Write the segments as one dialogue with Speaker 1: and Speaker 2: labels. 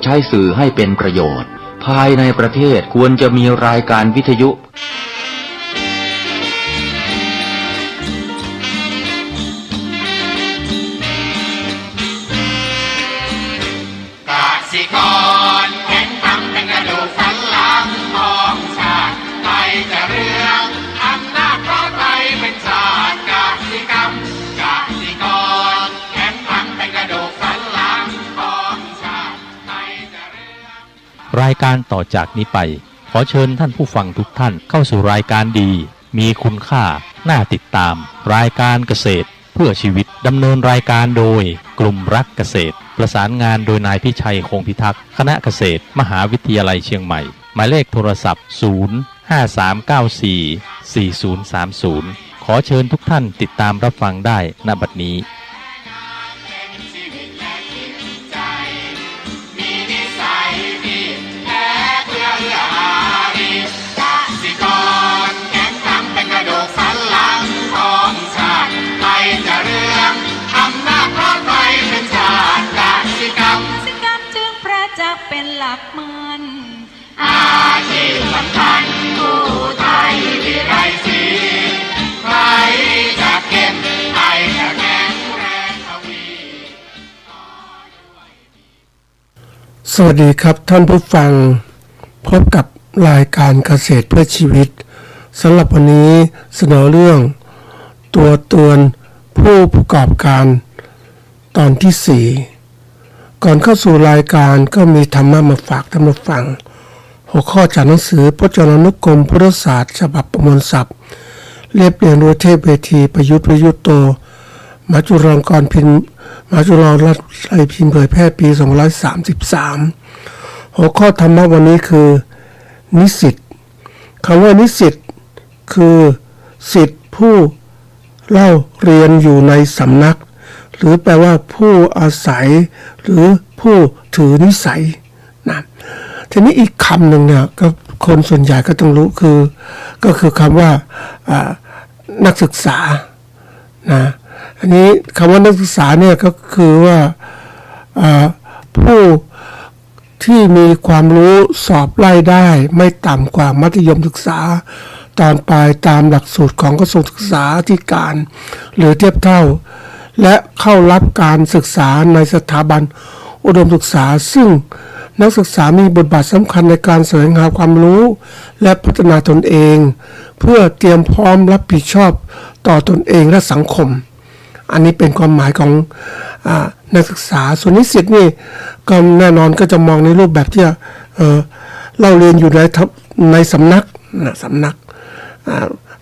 Speaker 1: ใช้สื่อให้เป็นประโยชน์ภายในประเทศควรจะมีรายการวิทยุ
Speaker 2: รายการต่อจากนี้ไปขอเชิญท่านผู้ฟังทุกท่านเข้าสู่รายการดีมีคุณค่าน่าติดตามรายการเกษตรเพื่อชีวิตดำเนินรายการโดยกลุ่มรักเกษตรประสานงานโดยนายพิชัยคงพิทักษ์คณะเกษตรมหาวิทยาลัยเชียงใหม่หมายเลขโทรศัพท์053944030ขอเชิญทุกท่านติดตามรับฟังได้ณบัดนี้
Speaker 3: เป็นหลักมันอาชีพสำคัญผู้ไทยที่ไรสีใครจะเก็บใครจะแข็งแรงทวี
Speaker 4: สวัสดีครับท่านผู้ฟังพบกับรายการเกษตรเพื่อชีวิตสำหรับวันนี้เสนอเรื่องตัวเตือนผู้ประกอบการตอนที่4ก่อนเข้าสู่รายการก็มีธรรมะมาฝากท่านผู้ฟังหัวข้อจากหนังสือพจนานุกรมพุทธศาสตร์ฉบับประมวลศัพท์เรียบเรียงโดยเทพเวทีประยุทธ์โตมหาจุฬาลงกรณ์พิมพ์มหาจุฬาลงกรณ์พิมพ์เผยแพร่ปี2533หัวข้อธรรมะวันนี้คือนิสิตคำว่านิสิตคือศิษย์ผู้เล่าเรียนอยู่ในสำนักหรือแปลว่าผู้อาศัยหรือผู้ถือนิสัยนะทีนี้อีกคำหนึ่งเนี่ยก็คนส่วนใหญ่ก็ต้องรู้ก็คือคำว่านักศึกษานะอันนี้คำว่านักศึกษาเนี่ยก็คือว่าผู้ที่มีความรู้สอบไล่ได้ไม่ต่ำกว่ามัธยมศึกษาตอนปลายตามหลักสูตรของกระทรวงศึกษาธิการหรือเทียบเท่าและเข้ารับการศึกษาในสถาบันอุดมศึกษาซึ่งนักศึกษามีบทบาทสำคัญในการแสวงหาความรู้และพัฒนาตนเองเพื่อเตรียมพร้อมรับผิดชอบต่อตนเองและสังคมอันนี้เป็นความหมายของนักศึกษาส่วนนิสิตนี่ก็แน่นอนก็จะมองในรูปแบบที่เราเรียนอยู่ในสำนัก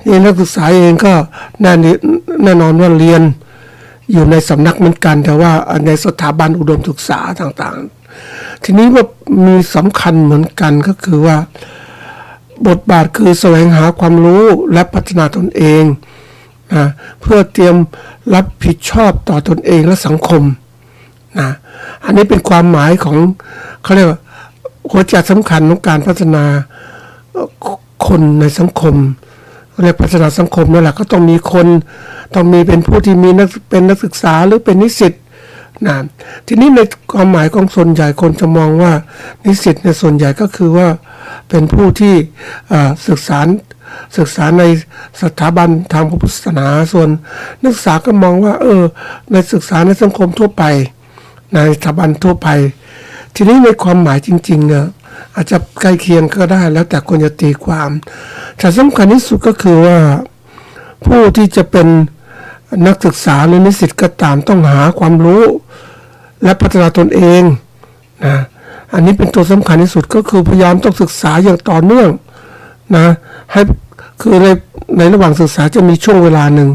Speaker 4: นี่นักศึกษาเองก็แน่นอนว่าเรียนอยู่ในสำนักเหมือนกันแต่ว่าในสถาบันอุดมศึกษาต่างๆทีนี้ว่ามีสำคัญเหมือนกันก็คือว่าบทบาทคือแสวงหาความรู้และพัฒนาตนเองนะเพื่อเตรียมรับผิดชอบต่อตนเองและสังคมนะอันนี้เป็นความหมายของเขาเรียกว่าหัวใจสำคัญของการพัฒนาคนในสังคมเรียกพัฒนาสังคมนั่นแหละก็ต้องมีคนต้องมีเป็นผู้ที่มีเป็นนักศึกษาหรือเป็นนิสิตนะทีนี้ในความหมายของส่วนใหญ่คนจะมองว่านิสิตในส่วนใหญ่ก็คือว่าเป็นผู้ที่ศึกษาในสถาบันทางพุทธศาสนาส่วนนักศึกษาก็มองว่าในศึกษาในสังคมทั่วไปในสถาบันทั่วไปทีนี้ในความหมายจริงๆเนี่ยอาจจะใกล้เคียงก็ได้แล้วแต่คนจะตีความแต่สำคัญที่สุดก็คือว่าผู้ที่จะเป็นนักศึกษาหรือนิสิตก็ตามต้องหาความรู้และพัฒนาตนเองนะอันนี้เป็นตัวสำคัญที่สุดก็คือพยายามต้องศึกษาอย่างต่อเนื่องนะให้คือในระหว่างศึกษาจะมีช่วงเวลาหนึ่ง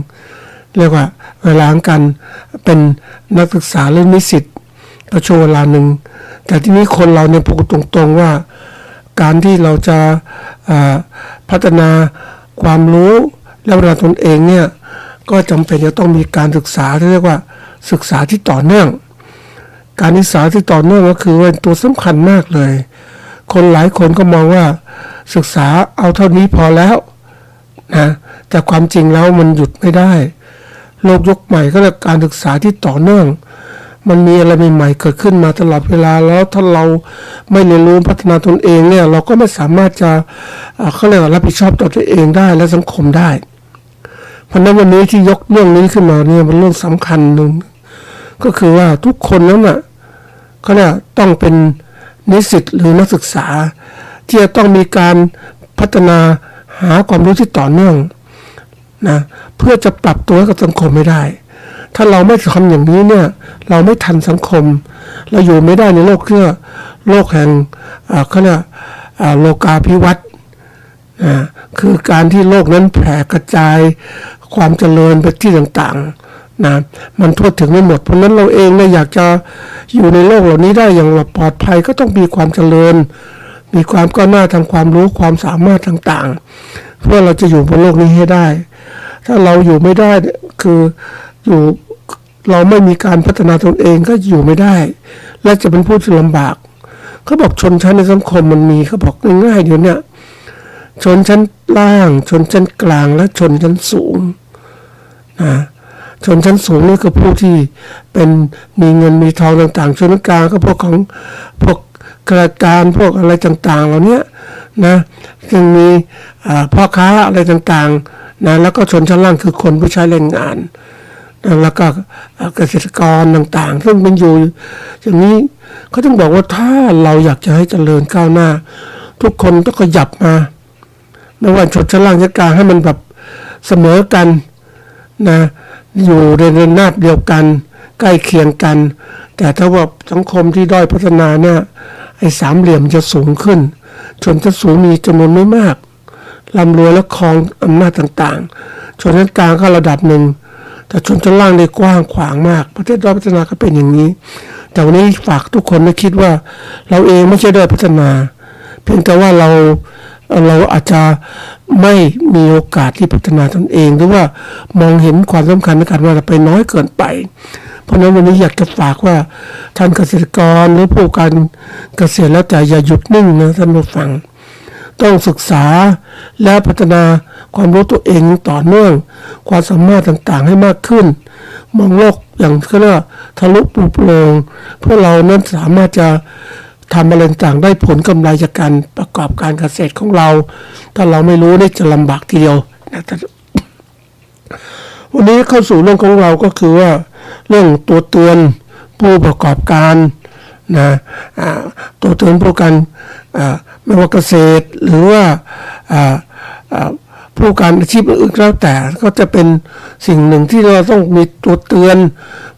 Speaker 4: เรียกว่าเวลาการเป็นนักศึกษาหรือนิสิตก็ช่วงเวลาหนึ่งแต่ที่นี้คนเราเนี่ยพูดตรงๆว่าการที่เราจะพัฒนาความรู้และพัฒนาตนเองเนี่ยก็จำเป็นจะต้องมีการศึกษาที่เรียกว่าศึกษาที่ต่อเนื่องการศึกษาที่ต่อเนื่องก็คือว่าตัวสำคัญมากเลยคนหลายคนก็มองว่าศึกษาเอาเท่านี้พอแล้วนะแต่ความจริงแล้วมันหยุดไม่ได้โลกยุคใหม่ก็เรียกการศึกษาที่ต่อเนื่อง มันมีอะไรใหม่ๆเกิดขึ้นมาตลอดเวลาแล้วถ้าเราไม่เรียนรู้พัฒนาตนเองเนี่ยเราก็ไม่สามารถจะเขาเรียกว่ารับผิดชอบต่อตัวเองได้และสังคมได้เพราะนั้นวันนี้ที่ยกเรื่องนี้ขึ้นมาเนี่ยมันเรื่องสำคัญหนึ่งก็คือว่าทุกคนนั้นน่ะเขาเนี่ยต้องเป็นนิสิตหรือนักศึกษาที่จะต้องมีการพัฒนาหาความรู้ที่ต่อเนื่องนะเพื่อจะปรับตัวกับสังคมไม่ได้ถ้าเราไม่ทำอย่างนี้เนี่ยเราไม่ทันสังคมเราอยู่ไม่ได้ในโลกเชื่อโลกแห่งเขาเรียกโลกาภิวัตน์คือการที่โลกนั้นแผ่กระจายความเจริญไปที่ต่างๆนะมันทั่วถึงไม่หมดเพราะนั้นเราเองเนี่ยอยากจะอยู่ในโลกเหล่านี้ได้อย่างปลอดภัยก็ต้องมีความเจริญมีความก้าวหน้าทางความรู้ความสามารถต่างๆเพื่อเราจะอยู่บนโลกนี้ให้ได้ถ้าเราอยู่ไม่ได้คืออยู่เราไม่มีการพัฒนาตนเองก็อยู่ไม่ได้และจะเป็นผู้ที่ลำบากเขาบอกชนชั้นในสังคมมันมีเขาบอกง่ายๆเดี๋ยวนี้ชนชั้นล่างชนชั้นกลางและชนชั้นสูงนะชนชั้นสูงนี่คือผู้ที่เป็นมีเงินมีทองต่างๆชนชั้นกลางก็พวกของพวกข้าราชการพวกอะไรต่างๆเหล่านี้นะยังมีพ่อค้าอะไรต่างๆนะแล้วก็ชนชั้นล่างคือคนผู้ใช้แรงงานแล้วก็เกษตรกรต่างๆซึ่งเป็นอยู่อย่างนี้เขาต้องบอกว่าถ้าเราอยากจะให้เจริญก้าวหน้าทุกคนต้องขยับมาไม่ว่าชนชั้นล่างชนชั้นกลางให้มันแบบเสมอกันนะอยู่ในระนาบเดียวกันใกล้เคียงกันแต่ถ้าว่าสังคมที่ด้อยพัฒนาเนี่ยไอ้สามเหลี่ยมจะสูงขึ้นชนชั้นสูงมีจำนวนไม่มากร่ำรวยและครองอำนาจต่างๆชนชั้นกลางก็ระดับหนึ่งแต่ชนชั้นล่างได้กว้างขวางมากประเทศด้อยพัฒนาก็เป็นอย่างนี้แต่วันนี้ฝากทุกคนนะคิดว่าเราเองไม่ใช่ด้อยพัฒนาเพียงแต่ว่าเราอาจจะไม่มีโอกาสที่พัฒนาตนเองหรือว่ามองเห็นความสำคัญในการว่าเราไปน้อยเกินไปเพราะฉะนั้นวันนี้อยากจะฝากว่าท่านเกษตรกรหรือผู้การเกษตรแล้วแต่อย่าหยุดนิ่งนะท่านผู้ฟังต้องศึกษาและพัฒนาความรู้ตัวเองต่อเนื่องความสามารถต่างๆให้มากขึ้นมองโลกอย่างเขาเรียกว่าทะลุปลุกโปร่งเพื่อเรานั้นสามารถจะทำอะไรต่างๆได้ผลกำไรจากการประกอบการเกษตรของเราถ้าเราไม่รู้นี่จะลำบากทีเดียวนะวันนี้เข้าสู่เรื่องของเราก็คือว่าเรื่องตัวเตือนผู้ประกอบการนะตัวเตือนผู้การไม่ว่าเกษตรหรือว่าผู้การอาชีพอื่นแล้วแต่ก็จะเป็นสิ่งหนึ่งที่เราต้องมีตัวเตือน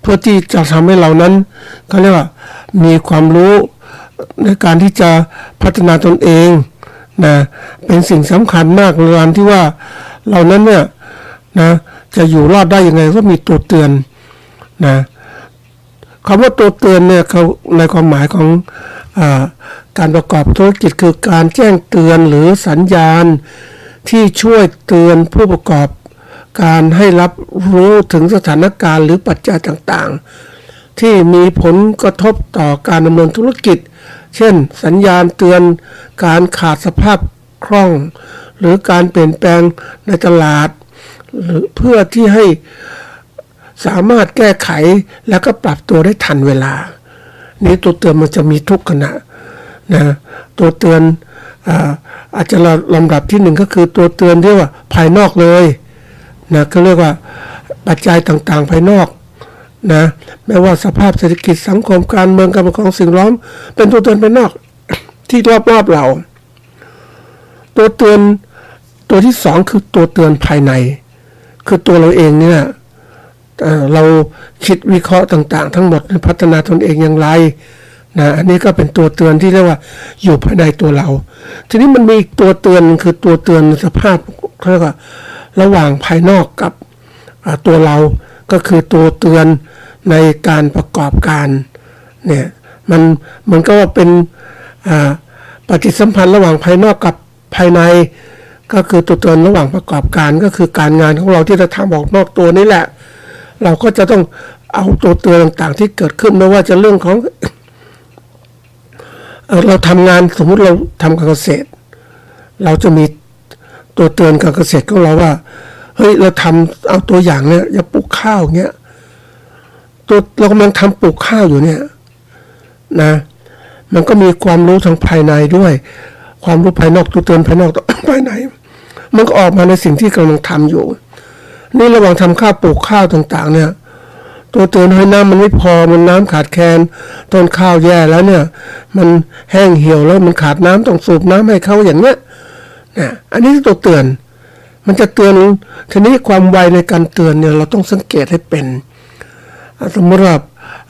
Speaker 4: เพื่อที่จะทำให้เรานั้นเขาเรียกว่ามีความรู้ในการที่จะพัฒนาตนเองนะเป็นสิ่งสำคัญมากในการที่ว่าเรานั้นเนี่ยนะจะอยู่รอดได้ยังไงก็มีตัวเตือนนะคำว่าตัวเตือนเนี่ยเขาในความหมายของการประกอบธุรกิจคือการแจ้งเตือนหรือสัญญาณที่ช่วยเตือนผู้ประกอบการให้รับรู้ถึงสถานการณ์หรือปัจจัยต่างๆที่มีผลกระทบต่อการดำเนินธุรกิจเช่นสัญญาณเตือนการขาดสภาพคล่องหรือการเปลี่ยนแปลงในตลาดหรือเพื่อที่ให้สามารถแก้ไขแล้วก็ปรับตัวได้ทันเวลานี้ตัวเตือนมันจะมีทุกขณะนะตัวเตือนอาจจะลำดับที่หนึ่งก็คือตัวเตือนที่ว่าภายนอกเลยนะก็เรียกว่าปัจจัยต่างๆภายนอกนะไม่ว่าสภาพเศรษฐกิจสังคมการเมืองการปกครองสิ่งล้อมเป็นตัวเตือนภายนอกที่รอบๆเราตัวเตือนตัวที่สองคือตัวเตือนภายในคือตัวเราเองเนี่ยเราคิดวิเคราะห์ต่างๆทั้งหมดพัฒนาตนเองอย่างไรนะอันนี้ก็เป็นตัวเตือนที่เรียกว่าอยู่ภายในตัวเราทีนี้มันมีอีกตัวเตือนคือตัวเตือนสภาพเรียกว่าระหว่างภายนอกกับตัวเราก็คือตัวเตือนในการประกอบการเนี่ยมันก็ว่าเป็นปฏิสัมพันธ์ระหว่างภายนอกกับภายในก็คือตัวเตือนระหว่างประกอบการก็คือการงานของเราที่เราทำออกนอกตัวนี่แหละเราก็จะต้องเอาตัวเตือนต่างๆที่เกิดขึ้นไม่ว่าจะเรื่องของเราทำงานสมมุติเราทำการเกษตรเราจะมีตัวเตือนการเกษตรของเราว่าเฮ้ยเราทำเอาตัวอย่างเนี่ยอย่าปลูกข้าวเงี้ย ตัวเรากำลังทำปลูกข้าวอยู่เนี่ยนะมันก็มีความรู้ทางภายในด้วย ความรู้ภายนอกตัวเตือนภายนอกตัวภายในมันก็ออกมาในสิ่งที่กำลังทำอยู่นี่ระหว่างทำข้าวปลูกข้าวต่างๆเนี่ยตัวเตือนให้น้ำมันไม่พอมันน้ำขาดแคลนต้นข้าวแย่แล้วเนี่ยมันแห้งเหี่ยวแล้วมันขาดน้ำต้องสูบน้ำให้เขาอย่างเนี้ยนะอันนี้ตัวเตือนมันจะเตือนทีนี้ความไวในการเตือนเนี่ยเราต้องสังเกตให้เป็นสมมติว่า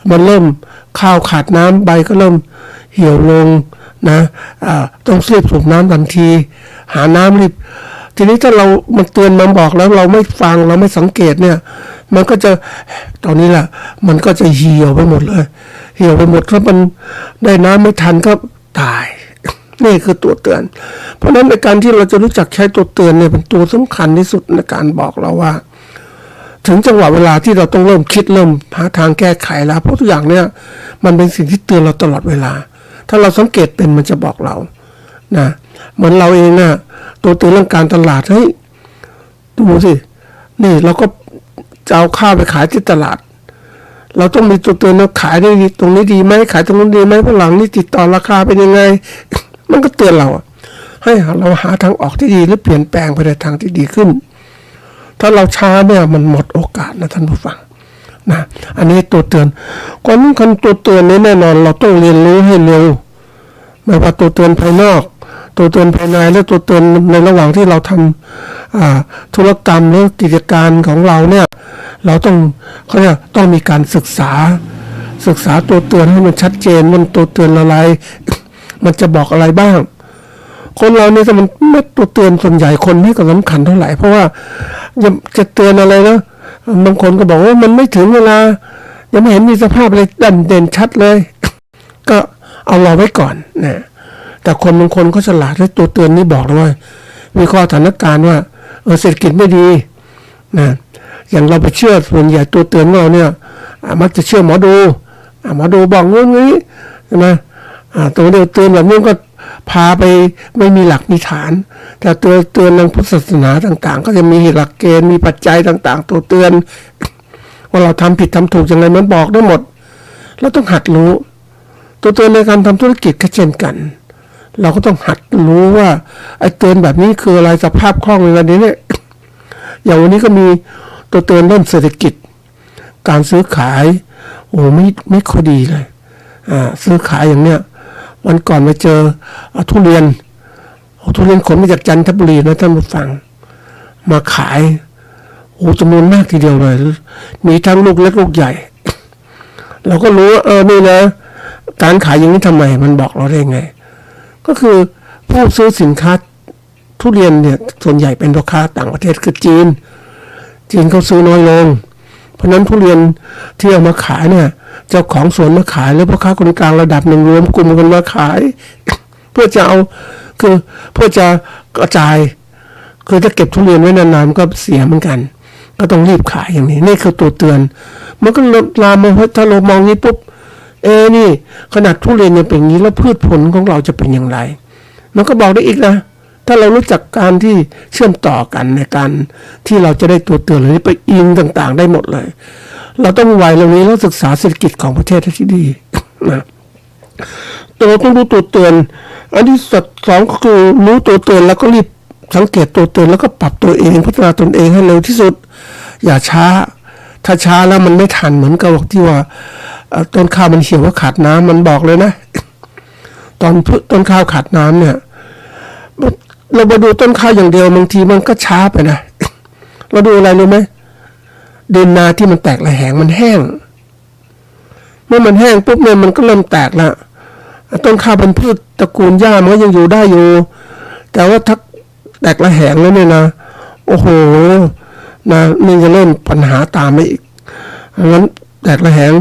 Speaker 4: มันเริ่มข้าวขาดน้ำใบก็เริ่มเหี่ยวลงนะต้องรีบสูบน้ำทันทีหาน้ำรีบทีนี้ถ้าเรามันเตือนมันบอกแล้วเราไม่ฟังเราไม่สังเกตเนี่ยมันก็จะตอนนี้แหละมันก็จะเหี่ยวไปหมดเลยเหี่ยวไปหมดถ้ามันได้น้ำไม่ทันก็ตายนี่คือตัวเตือนเพราะฉะนั้นในการที่เราจะรู้จักใช้ตัวเตือนเนี่ยเป็นตัวสำคัญที่สุดในการบอกเราว่าถึงจังหวะเวลาที่เราต้องเริ่มคิดเริ่มหาทางแก้ไขแล้วเพราะทุกอย่างเนี่ยมันเป็นสิ่งที่เตือนเราตลอดเวลาถ้าเราสังเกตเป็นมันจะบอกเรานะเหมือนเราเองนะตัวเตือนเรื่องการตลาดเฮ้ยดูสินี่เราก็จะเอาข้าวไปขายที่ตลาดเราต้องมีตัวเตือนเราขายได้ดีตรงนี้ดีไหมขายตรงนู้นดีไหมเพราะหลังนี้ติดต่อราคาเป็นยังไง มันก็เตือนเราให้เราหาทางออกที่ดีหรือเปลี่ยนแปลงไปในทางที่ดีขึ้นถ้าเราช้าเนี่ยมันหมดโอกาสนะท่านผู้ฟังนะอันนี้ตัวเตือนก่อนนี้คนตัวเตือนนี้แน่นอนเราต้องเรียนรู้ให้เร็วไม่ว่าตัวเตือนภายนอกตัวเตือนภายในและตัวเตือนในระหว่างที่เราทำธุรกรรมหรือกิจการของเราเนี่ยเราเขาเรียกต้องมีการศึกษาตัวเตือนให้มันชัดเจนมันตัวเตือนอะไร มันจะบอกอะไรบ้างคนเราเนี่ยถ้ามันไม่ตัวเตือนส่วนใหญ่คนไม่ก็สำคัญเท่าไหร่เพราะว่าจะเตือนอะไรนะบางคนก็บอกว่ามันไม่ถึงเวลายังไม่เห็นมีสภาพอะไรเด่นชัดเลย ก็เอาเราไว้ก่อนนะแต่คนบางคนเขาฉลาดและตัวเตือนนี่บอกเลยว่ามีข้อสถานการณ์ว่าเศรษฐกิจไม่ดีนะอย่างเราไปเชื่อส่วนใหญ่ตัวเตือนเราเนี่ยมักจะเชื่อหมอดูบอกงี้ใช่ไหมตัวเดียวเตือนแบบนี้ก็พาไปไม่มีหลักมีฐานแต่ตัวเตือนทางพุทธศาสนาต่างๆก็จะมีหลักเกณฑ์มีปัจจัยต่างๆตัวเตือนว่าเราทำผิดทำถูกยังไงมันบอกได้หมดเราต้องหัดรู้ตัวเตือนในการทำธุรกิจก็เช่นกันเราก็ต้องหัดรู้ว่าไอ้เตือนแบบนี้คืออะไรสภาพคล่องในวันนี้เนี่ยอย่างวันนี้ก็มีตัวเตือนเรื่องเศรษฐกิจการซื้อขายไม่ค่อยดีเลยซื้อขายอย่างเนี้ยวันก่อนไปเจอทุเรียนขนมาจากจันทบุรีนะท่านผู้ฟังมาขายจำนวนมากทีเดียวเลยมีทั้งลูกเล็กลูกใหญ่เราก็รู้ว่านี่นะการขายอย่างนี้ทำไมมันบอกเราได้ไงก็คือผู้ซื้อสินค้าทุเรียนเนี่ยส่วนใหญ่เป็นลูกค้าต่างประเทศคือจีนเขาซื้อน้อยลงเพราะนั้นทุเรียนที่เอามาขายเนี่ยเจ้าของสวนมาขายแล้วพ่อค้าคนกลางระดับหนึ่งรวมกลุ่มกันมาขาย เพื่อจะเอาเพื่อจะกระจายคือถ้าเก็บทุเรียนไว้นานๆก็เสียเหมือนกันก็ต้องรีบขายอย่างนี้นี่คือตัวเตือนมันก็ลามมาถ้าเรามองนี้ปุ๊บนี่ขนาดทุเรียนยังเป็นอย่างนี้แล้วพืชผลของเราจะเป็นอย่างไรมันก็บอกได้อีกนะถ้าเรารู้จักการที่เชื่อมต่อกันในการที่เราจะได้ตัวเตือนหรือไปอิงต่างๆได้หมดเลยเราต้องไวเรื่องนี้แล้วศึกษาเศรษฐกิจของประเทศที่ดีนะเราต้องรู้ตัวเตือนอันที่สองก็คือรู้ตัวเตือนแล้วก็รีบสังเกตตัวเตือนแล้วก็ปรับตัวเองพัฒนาตนเองให้เร็วที่สุดอย่าช้าถ้าช้าแล้วมันไม่ทันเหมือนกับที่ว่าต้นข้าวมันเหี่ยวว่าขาดน้ำมันบอกเลยนะตอนต้นข้าวขาดน้ำเนี่ยเรามาดูต้นข้าวอย่างเดียวบางทีมันก็ช้าไปนะเราดูอะไรรู้ไหมดินนาที่มันแตกระแหงมันแห้งเมื่อมันแห้งปุ๊บเนี่ยมันก็เริ่มแตกละต้นข้าวเป็นพืชตระกูลหญ้ามันก็ยังอยู่ได้อยู่แต่ว่าถ้าแตกระแหงแล้วเนี่ยนะโอ้โหนะนี่จะเริ่มปัญหาตามมาอีกงั้นแตกระแหง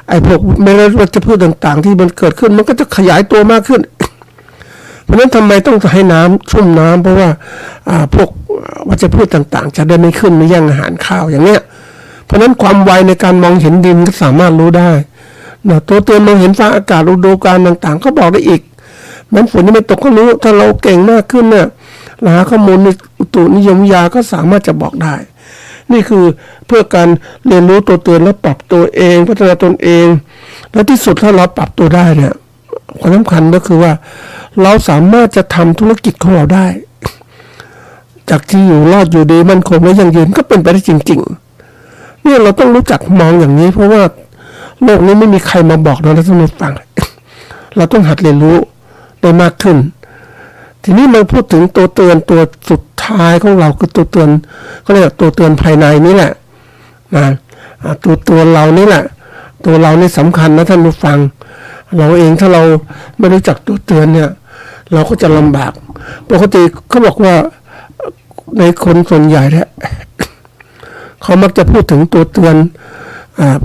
Speaker 4: ไอ้พวกเมล็ดวัชพืชต่างๆที่มันเกิดขึ้นมันก็จะขยายตัวมากขึ้นเพราะฉะนั้นทำไมต้องให้น้ำชุ่มน้ำเพราะว่าพวกวัชพืชต่างๆจะได้ไม่ขึ้นไม่แย่งอาหารข้าวอย่างเนี้ยเพราะฉะนั้นความไวในการมองเห็นดินก็สามารถรู้ได้นะตัวเตือนมองเห็นฟ้าอากาศฤดูกาลต่างๆก็บอกได้อีกแม้ฝนที่ไม่ตกก็รู้ถ้าเราเก่งมากขึ้นเนี่ยหาข้อมูลในอุตุนิยมวิทยาก็สามารถจะบอกได้ นี่คือเพื่อการเรียนรู้ตัวเตือนแล้วปรับตัวเองพัฒนาตนเอง และที่สุดถ้าเราปรับตัวได้เนี่ยความสำคัญก็คือว่าเราสามารถจะทำธุรกิจของเราได้จากที่อยู่รอดอยู่ดีมั่นคงและยั่งยืนก็เป็นไปได้จริงๆเนี่ยเราต้องรู้จักมองอย่างนี้เพราะว่าโลกนี้ไม่มีใครมาบอกเราท่านผู้ฟัง เราต้องหัดเรียนรู้ได้มากขึ้นทีนี้มาพูดถึงตัวเตือนตัวสุดท้ายของเราคือตัวเตือนเขาเรียกตัวเตือนภายในนี่แหละนะตัวเรานี่แหละตัวเรานี่สำคัญนะท่านผู้ฟังเราเองถ้าเราไม่รู้จักตัวเตือนเนี่ยเราก็จะลำบากปกติเขาบอกว่าในคนส่วนใหญ่เนี่ยเขามักจะพูดถึงตัวเตือน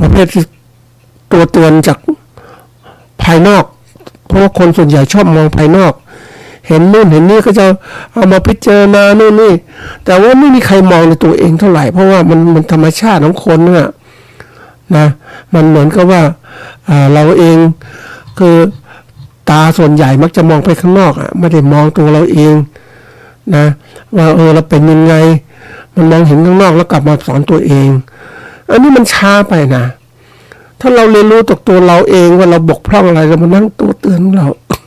Speaker 4: ประเภทที่ตัวเตือนจากภายนอกเพราะว่าคนส่วนใหญ่ชอบมองภายนอกเห็นนู่นเห็นนี่ก็จะเอามาพิจารณานู่นนี่แต่ว่าไม่มีใครมองในตัวเองเท่าไหร่เพราะว่ามันธรรมชาติของคนเนี่ยนะมันเหมือนกับว่าเราเองคือตาส่วนใหญ่มักจะมองไปข้างนอกไม่ได้มองตัวเราเองนะว่าเราเป็นยังไงมันมองเห็นข้างนอกแล้วกลับมาสอนตัวเองอันนี้มันช้าไปนะถ้าเราเรียนรู้ตัวเราเองว่าเราบกพร่องอะไรเรามานั่งตัวเตือนเรา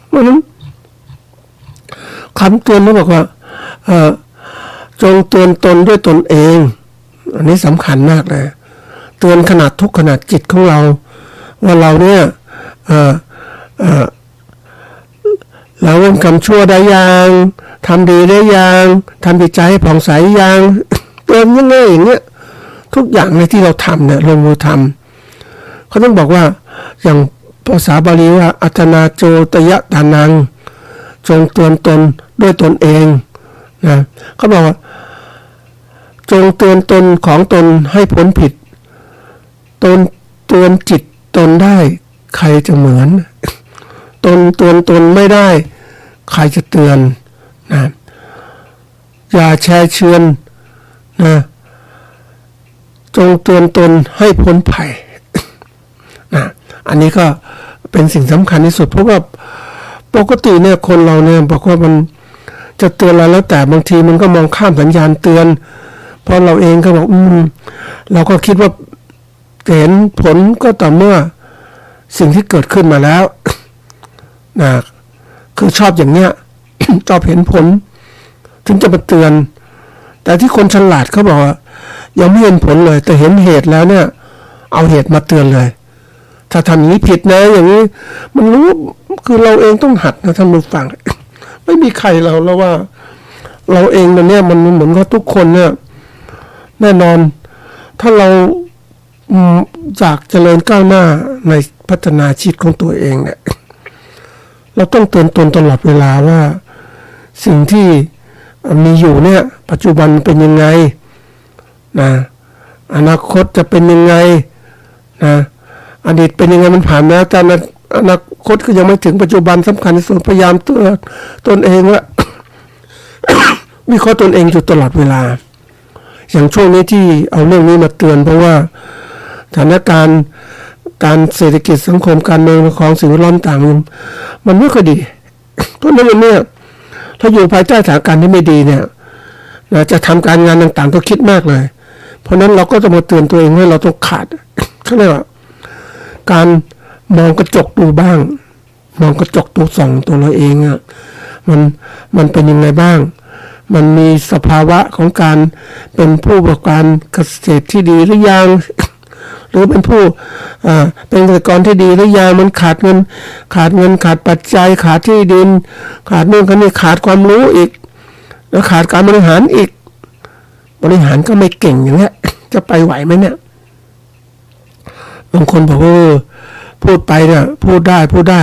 Speaker 4: เพราะนั้นคำเตือนเขาบอกว่าจงเตือนตนด้วยตนเองอันนี้สำคัญมากเลยเตือนขนาดทุกขนาดจิตของเราว่าเราเนี่ยเราเว้นกรรมชั่วได้ยังทำดีได้ยังทำจิตใจให้ผ่องใสยังเตือนยังไงอย่างเงี้ยทุกอย่างในที่เราทำเนี่ยลงมือทำเขาต้องบอกว่าอย่างภาษาบาลีว่าอัตนาโจตยะตานังจงเตือนตนด้วยตนเองนะเขาบอกว่าจงเตือนตนของตนให้พ้นผิดตนเตือนจิตตนได้ใครจะเหมือนตนเตือนตนไม่ได้ใครจะเตือนนะอย่าแช่เชือนนะจงเตือนตนให้พ้นภัยนะอันนี้ก็เป็นสิ่งสำคัญที่สุดเพราะว่าปกติเนี่ยคนเราเนี่ยบอกว่ามันจะเตือนอะไรแล้วแต่บางทีมันก็มองข้ามสัญญาณเตือนเพราะเราเองก็บอกเราก็คิดว่าเห็นผลก็ต่อเมื่อสิ่งที่เกิดขึ้นมาแล้วนะคือชอบอย่างเนี้ย ชอบเห็นผลถึงจะมาเตือนแต่ที่คนฉลาดเขาบอกว่ายังไม่เห็นผลเลยแต่เห็นเหตุแล้วเนี่ยเอาเหตุมาเตือนเลยถ้าทำอย่างนี้ผิดนะอย่างนี้มันรู้คือเราเองต้องหัดนะท่านผู้ฟัง ไม่มีใครเราว่าเราเองเนี่ยมันเหมือนกับทุกคนเนี่ยแน่นอนถ้าเราอยากเจริญก้าวหน้าในพัฒนาชีวิตของตัวเองเนี่ยเราต้องเตือนตนตลอดเวลาว่าสิ่งที่มีอยู่เนี่ยปัจจุบันเป็นยังไงนะอนาคตจะเป็นยังไงนะอดีตเป็นยังไงมันผ่านแล้วแต่อนาคตก็ยังไม่ถึงปัจจุบันสำคัญที่สุดพยายามเตือนตนเองว่า วิเคราะห์ตนเองอยู่ตลอดเวลาอย่างช่วงนี้ที่เอาเรื่องนี้มาเตือนเพราะว่าสถานการณ์การเศรษฐกิจสังคมการเมืองของสิ่งแวดล้อมต่างมันไม่ค่อยดีเพราะนั้นเนี่ยถ้าอยู่ภายใต้สถานการณ์ที่ไม่ดีเนี่ยจะทำการงานต่างๆก็คิดมากเลยเพราะนั้นเราก็จะมาเตือนตัวเองว่าเราต้องขาดเขาเรียกว่าการมองกระจกดูบ้างมองกระจกดูส่องตัวเราเองมันเป็นยังไงบ้างมันมีสภาวะของการเป็นผู้ประกอบการเกษตรที่ดีหรือยัง หรือเป็นผู้เป็นเกษตรกรที่ดีหรือยังมันขาดเงินขาดปัจจัยขาดที่ดินขาดนู่นขาดนี่ขาดความรู้อีกแล้วขาดการบริหารอีกบริหารก็ไม่เก่งอย่างเงี้ย จะไปไหวไหมเนี่ยบางคนบอกว่าพูดไปเนี่ยพูดได้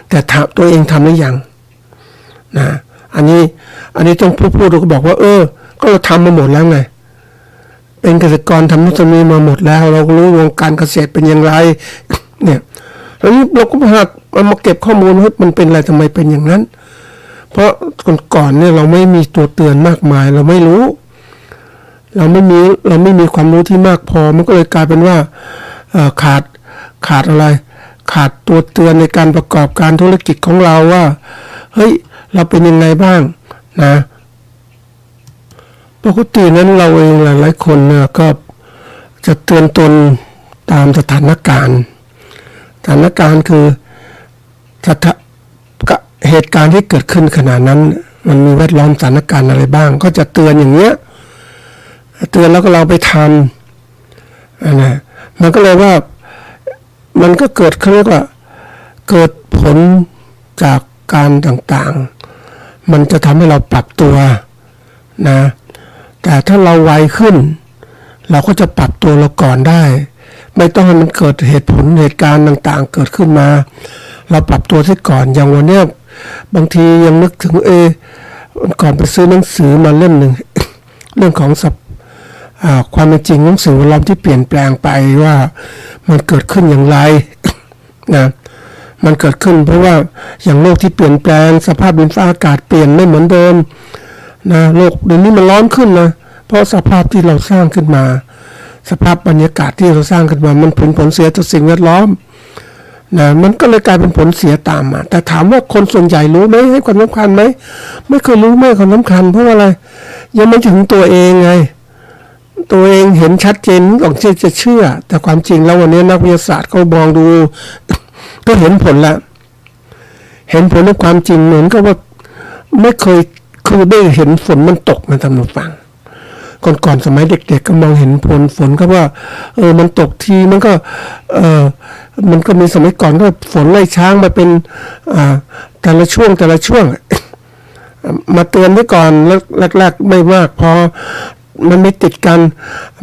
Speaker 4: แต่ตัวเองทำหรือยังนะอันนี้ต้องพูดก็บอกว่าก็เราทำมาหมดแล้วไงเป็นเกษตรกรทำนุสมีมาหมดแล้วเรารู้วงการเกษตรเป็นอย่างไร เนี่ยแล้วนี้เราก็มาเก็บข้อมูลว่ามันเป็นอะไรทำไมเป็นอย่างนั้นเพราะก่อนเนี่ยเราไม่มีตัวเตือนมากมายเราไม่รู้เราไม่มีความรู้ที่มากพอมันก็เลยกลายเป็นว่าขาดอะไรขาดตัวเตือนในการประกอบการธุรกิจของเราว่าเฮ้ยเราเป็นยังไงบ้างนะ ปกตินั้นเราเองหลายๆคนเนี่ยก็จะเตือนตนตามสถานการณ์คือเหตุการณ์ที่เกิดขึ้นขณะนั้นมันมีแวดล้อมสถานการณ์อะไรบ้างก็จะเตือนอย่างเงี้ยเตือนแล้วก็เราไปทำนะมันก็เลยว่ามันก็เกิดเขาเรียกว่าเกิดผลจากการต่างๆมันจะทำให้เราปรับตัวนะแต่ถ้าเราไวขึ้นเราก็จะปรับตัวเราก่อนได้ไม่ต้องให้มันเกิดเหตุการณ์ต่างๆเกิดขึ้นมาเราปรับตัวซะก่อนอย่างวันเนี้ยบางทียังนึกถึงก่อนไปซื้อหนังสือมาเล่มหนึ่ง เรื่องของความเป็นจริงของสิ่งแวดล้อมที่เปลี่ยนแปลงไปว่ามันเกิดขึ้นอย่างไร นะมันเกิดขึ้นเพราะว่าอย่างโลกที่เปลี่ยนแปลงสภาพดินฟ้าอากาศเปลี่ยนไม่เหมือนเดิมนะโลกเดี๋ยวนี้มันร้อนขึ้นนะเพราะสภาพที่เราสร้างขึ้นมาสภาพบรรยากาศที่เราสร้างขึ้นมามันผลเสียต่อสิ่งแวดล้อมนะมันก็เลยกลายเป็นผลเสียตามมาแต่ถามว่าคนส่วนใหญ่รู้ไหมให้ความสำคัญไหมไม่เคยรู้ไม่ความสำคัญเพราะว่าอะไรยังไม่ถึงตัวเองไงตัวเองเห็นชัดเจนต้องจะเชื่อแต่ความจริงแล้ววันนี้นักวิทยาศาสตร์เขามองดู ก็เห็นผลแล้วเห็นผลในความจริงเหมือนกับว่าไม่เคยคือได้เห็นฝนมันตกนะท่านผู้ฟังก่อนสมัยเด็กๆก็มองเห็นฝนก็ว่ามันตกทีมันก็มันก็มีสมัยก่อนก็ฝนไล่ช้างมาเป็นแต่ละช่วง มาเตือนไว้ก่อนแรกๆไม่มากพอมันไม่ติดกัน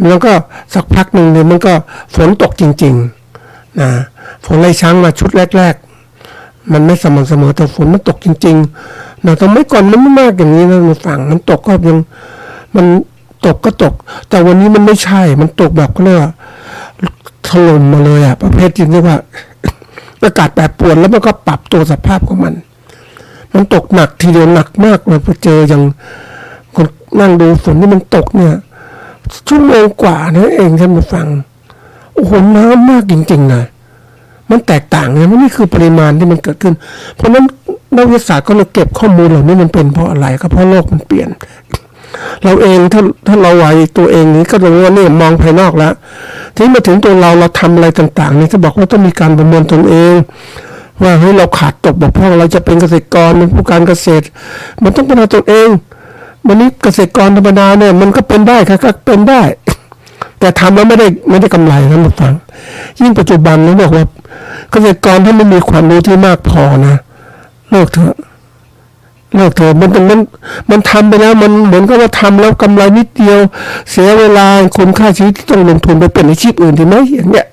Speaker 4: แล้วก็สักพักหนึ่งเนี่ยมันก็ฝนตกจริงๆนะฝนไล่ช้างมาชุดแรกๆมันไม่สม่ำเสมอแต่ฝนมันตกจริงๆนะแต่ไม่ก่อนมันไม่มากอย่างนี้นะมาฝั่งมันตกก็ยังมันตกก็ตกแต่วันนี้มันไม่ใช่มันตกแบบก็เรียกว่าถล่มมาเลยประเภทที่เรียกว่าอากาศแปรปรวนแล้วมันก็ปรับตัวสภาพของมันตกหนักทีเดียวหนักมากเลยพอเจออย่างคนนั่งดูฝนที่มันตกเนี่ยชั่วโมงกว่านั่นเองท่านผู้ฟังโอ้โหน้ำมากจริงๆนะมันแตกต่างไงมันนี่คือปริมาณที่มันเกิดขึ้นเพราะนั้นนักวิทยาศาสตร์ก็เลยเก็บข้อมูลเหล่านี้มันเป็นเพราะอะไรก็เพราะโลกมันเปลี่ยนเราเองถ้าเราไวตัวเองนี้ก็รู้ว่านี่มองภายนอกแล้วที่มาถึงตัวเราทำอะไรต่างๆนี่จะบอกว่าต้องมีการประเมินตนเองว่าเฮ้ยเราขาดตกบกพร่องเราจะเป็นเกษตรกรเป็นผู้การเกษตรมันต้องพัฒนาตนเองวันนี้เกษตรกรธรรมดาเนี่ยมันก็เป็นได้ก็เป็นได้แต่ทำแล้วไม่ได้กำไรนะทุกท่านยิ่งปัจจุบันนี้บอกว่าเกษตรกรถ้าไม่มีความรู้ที่มากพอนะเลิกเถอะมันทำไปแล้วมันเหมือนกับว่าทำแล้วกำไรนิดเดียวเสียเวลาคุ้มค่าชีวิตที่ต้องลงทุนไปเป็นอาชีพอื่นดีไหมอย่างเงี้ย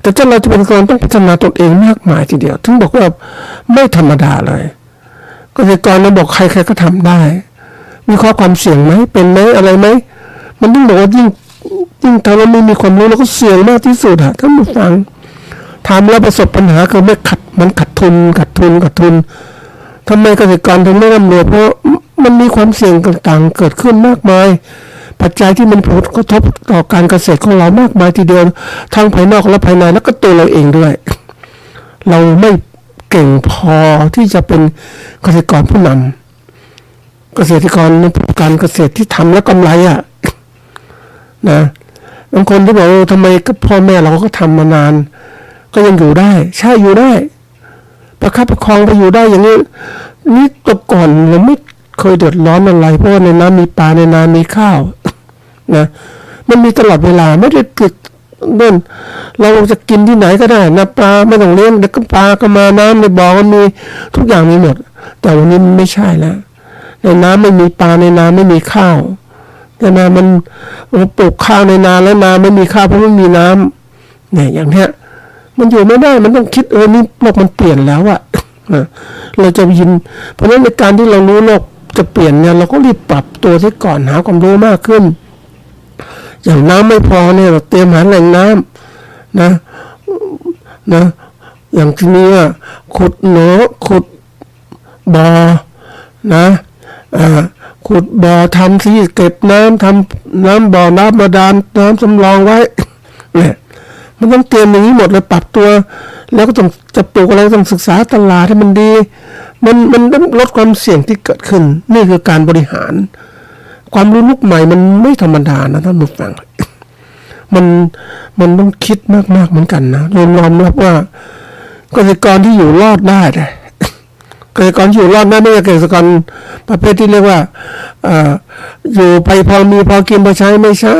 Speaker 4: แต่ถ้าเราจะเป็นคนต้องพัฒนาตนเองมากมายทีเดียวถึงบอกว่าไม่ธรรมดาเลยเกษตรกรเราบอกใครๆก็ทำได้มีข้อความเสี่ยงไหมเป็นไหมอะไรไหมมันต้องบอกว่ายิ่งถ้าเราไม่มีความรู้เราก็เสี่ยงมากที่สุดอะท่านผู้ฟังทำแล้วประสบปัญหาคือมันขัดทุนทำไมเกษตรกรถึงไม่ร่ำรวยเพราะมันมีความเสี่ยงต่างๆเกิดขึ้นมากมายปัจจัยที่มันผลกระทบต่อการเกษตรของเรามากมายทีเดียวทั้งภายนอกและภายในแล้วก็ตัวเราเองด้วยเราไม่เก่งพอที่จะเป็นเกษตรกรผู้นำเกษตรกรในการเกษตรที่ทำแล้วกำไรนะบางคนที่บอกทำไมก็พ่อแม่เราก็ทำมานานก็ยังอยู่ได้ใช่อยู่ได้ประคับประคองไปอยู่ได้อย่างนี้นี่ตกก่อนเราไม่เคยเดือดร้อนอะไรเพราะว่าในน้ำมีปลาในนามีข้าวนะมันมีตลอดเวลาไม่ได้ติดเดินเราจะกินที่ไหนก็ได้นะปลาไม่ต้องเลี้ยงเด็กก็ปลาก็มาน้ำในบ่อมันมีทุกอย่างมีหมดแต่วันนี้มันไม่ใช่แล้วในน้ำไม่มีปลาในนาไม่มีข้าวในนามันปลูกข้าวในนาแล้วนาไม่มีข้าวเพราะไม่มีน้ำเนี่ยอย่างเนี้ยมันอยู่ไม่ได้มันต้องคิดนี่โลกมันเปลี่ยนแล้วอะเราจะยินเพราะฉะนั้นในการที่เรารู้โลกจะเปลี่ยนเนี่ยเราก็รีบปรับตัวซะก่อนหาความรู้มากขึ้นอย่างน้ำไม่พอเนี่ยเราเตรียมหาแหล่งน้ำนะอย่างที่นี้ขุดบ่อนะขุดบ่อทำที่เก็บน้ำทำน้ำบ่อน้ำบาดาลน้ำสำรองไว้เนี่ยมันต้องเตรียมอย่างนี้หมดเลยปรับตัวแล้วก็ต้องจะปลูกอะไรต้องศึกษาตลาดให้มันดีมันลดความเสี่ยงที่เกิดขึ้นนี่คือการบริหาร ความรู้ลูกใหม่มันไม่ธรรมดานะท่านผู้ฟังมันต้องคิดมากๆเหมือนกันนะยอมรับว่าเกษตรกรที่อยู่รอดได้เกษตรกรที่อยู่รอดได้ไม่ใช่เกษตรกรประเภทที่เรียกว่าอยู่ไปพอมีพอกินพอใช้ไม่ใช่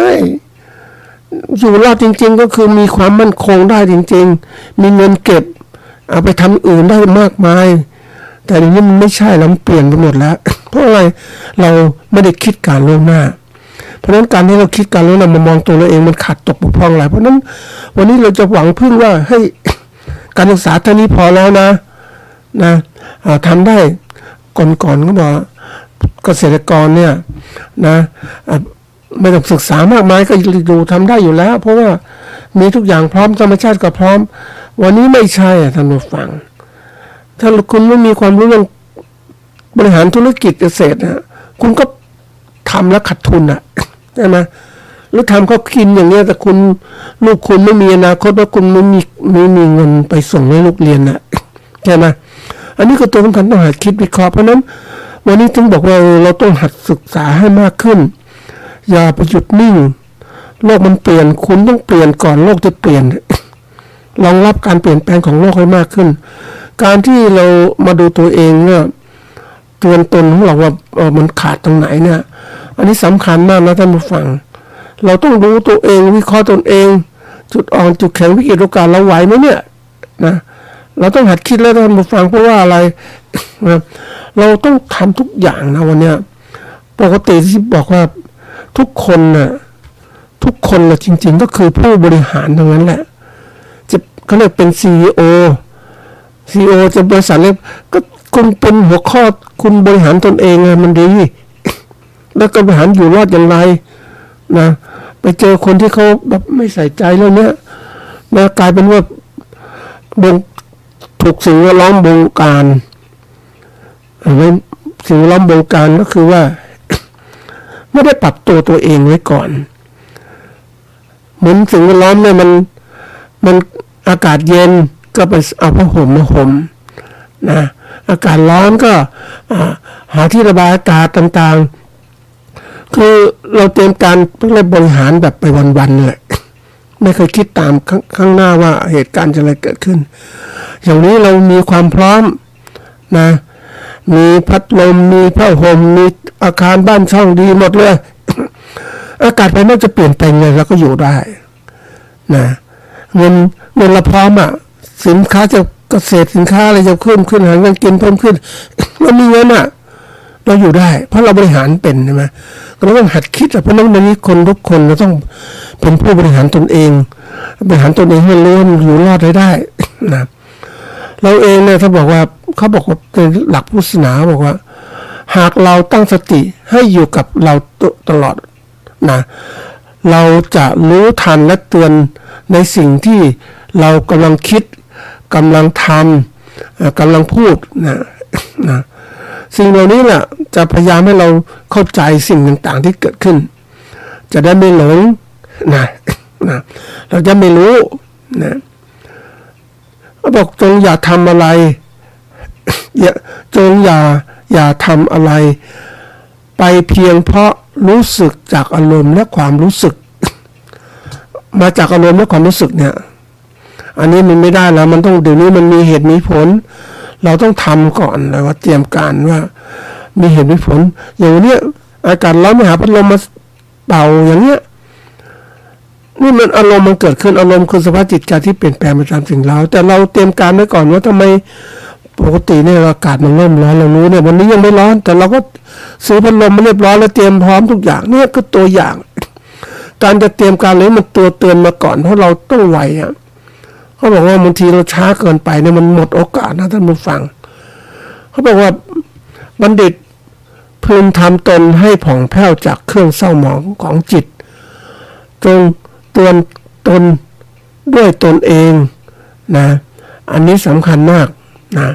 Speaker 4: อยู่รอดจริงๆก็คือมีความมั่นคงได้จริงๆมีเงินเก็บเอาไปทำอื่นได้มากมายแต่ทีนี้มันไม่ใช่แล้วมันเปลี่ยนไปหมดแล้ว เพราะอะไรเราไม่ได้คิดการล่วงหน้าเพราะฉะนั้นการที่เราคิดการล่วงหน้ามามองตัวเราเองมันขาดตกบกพร่องหลายเพราะฉะนั้นวันนี้เราจะหวังพึ่งว่าให้การศึกษาเท่านี้พอแล้วนะทำได้ก่อนก็บอกเกษตรกรเนี่ยนะไม่ต้องศึกษามากมายก็ดูทำได้อยู่แล้วเพราะว่ามีทุกอย่างพร้อมธรรมชาติก็พร้อมวันนี้ไม่ใช่ท่านผู้ฟังถ้าคุณไม่มีความรู้เรื่องบริหารธุรกิจเกษตรนะคุณก็ทำแล้วขาดทุนใช่ไหมหรือทำเขากินอย่างเงี้ยแต่คุณลูกคุณไม่มีอนาคตว่าคุณไม่มีเงินไปส่งให้ลูกเรียนใช่ไหมอันนี้ก็ตัวสำคัญต้องหัดคิดวิเคราะห์เพราะนั้นวันนี้ถึงบอกว่าเราต้องหัดศึกษาให้มากขึ้นอย่าไปหยุดนิ่งโลกมันเปลี่ยนคุณต้องเปลี่ยนก่อนโลกจะเปลี่ยนรองรับการเปลี่ยนแปลงของโลกให้มากขึ้นการที่เรามาดูตัวเองเนี่ยเตือนตนของเราว่ามันขาดตรงไหนเนี่ยอันนี้สำคัญมากนะท่านผู้ฟังเราต้องรู้ตัวเองวิเคราะห์ตนเองจุดอ่อนจุดแข็งวิกฤตโอกาสเราไหวไหมเนี่ยนะเราต้องหัดคิดแล้วท่านผู้ฟังเพราะว่าอะไรนะเราต้องทำทุกอย่างนะวันเนี้ยปกติที่บอกว่าทุกคนจริงๆก็คือผู้บริหารทั้งนั้นแหละจะเขาเรียกเป็น CEO จะบริษัทเล็กก็คุณเป็นหัวข้อคุณบริหารตนเองมันดีแล้วก็บริหารอยู่รอดอย่างไรนะไปเจอคนที่เขาแบบไม่ใส่ใจเรื่องนี้นะกลายเป็นว่าถูกสิ่งแวดล้อมบงการสิ่งแวดล้อมบงการก็คือว่าไม่ได้ปรับตัวเองไว้ก่อนเหมือนสิ่งแวดล้อมเนี่ยมันอากาศเย็นก็ไปเอาผ้าห่มมาห่มนะอากาศร้อนก็หาที่ระบายอากาศต่างๆคือเราเตรียมการเพื่อบริหารแบบไปวันๆเลยไม่เคยคิดตามข้างหน้าว่าเหตุการณ์จะอะไรเกิดขึ้นอย่างนี้เรามีความพร้อมนะมีพัดลมมีผ้าห่มมีอาคารบ้านช่องดีหมดเลย อากาศภายนอกจะเปลี่ยนแปลงไงเราก็อยู่ได้นะเงินเราพร้อมสินค้าจะเกษตรสินค้าอะไรจะขึ้นหาเงินกินเพิ่มขึ้นเรามีเงินเราอยู่ได้เพราะเราบริหารเป็นใช่ไหมเราต้องหัดคิดเพราะนั้นวันนี้ทุกคนเราต้องเป็นผู้บริหารตนเองบริหารตนเองให้รู้อยู่รอดได้นะเราเองเนี่ยเขาบอกว่าเป็นหลักพุทธศาสนาบอกว่าหากเราตั้งสติให้อยู่กับเราตลอดนะเราจะรู้ทันและเตือนในสิ่งที่เรากำลังคิดกำลังทำกำลังพูดนะสิ่งเหล่านี้แหละจะพยายามให้เราเข้าใจสิ่งต่างๆที่เกิดขึ้นจะได้ไม่หลงนะเราจะไม่รู้นะเขาบอกจงอย่าทำอะไรอย่าทำอะไรไปเพียงเพราะรู้สึกจากอารมณ์และความรู้สึกมาจากอารมณ์และความรู้สึกเนี่ยอันนี้มันไม่ได้แล้วมันต้องเดี๋ยวนี้มันมีเหตุมีผลเราต้องทำก่อนเลยว่าเตรียมการว่ามีเหตุมีผลอย่างนี้อากาศร้อนไม่หาพัดลมมาเป่าอย่างเนี้ยนี่มันอารมณ์มันเกิดขึ้นอารมณ์คือสภาพจิตใจที่เปลี่ยนแปลงไปตามสิ่งเราแต่เราเตรียมการไว้ก่อนว่าทำไมปกติเนี่ยอากาศมันเริ่มร้อนเรารู้เนี่ยวันนี้ยังไม่ร้อนแต่เราก็ซื้อพัดลมมาเรียบร้อยแล้วเตรียมพร้อมทุกอย่างเนี่ยคือตัวอย่างการจะเตรียมการเลยมันตัวเตือนมาก่อนเพราะเราต้องไวเขาบอกว่าบางทีเราช้าเกินไปเนี่ยมันหมดโอกาสนะท่านผู้ฟังเขาบอกว่าบัณฑิตพึงทำตนให้ผ่องแผ้วจากเครื่องเศร้าหมองของจิตจงเตือนตนด้วยตนเองนะอันนี้สำคัญมากนะ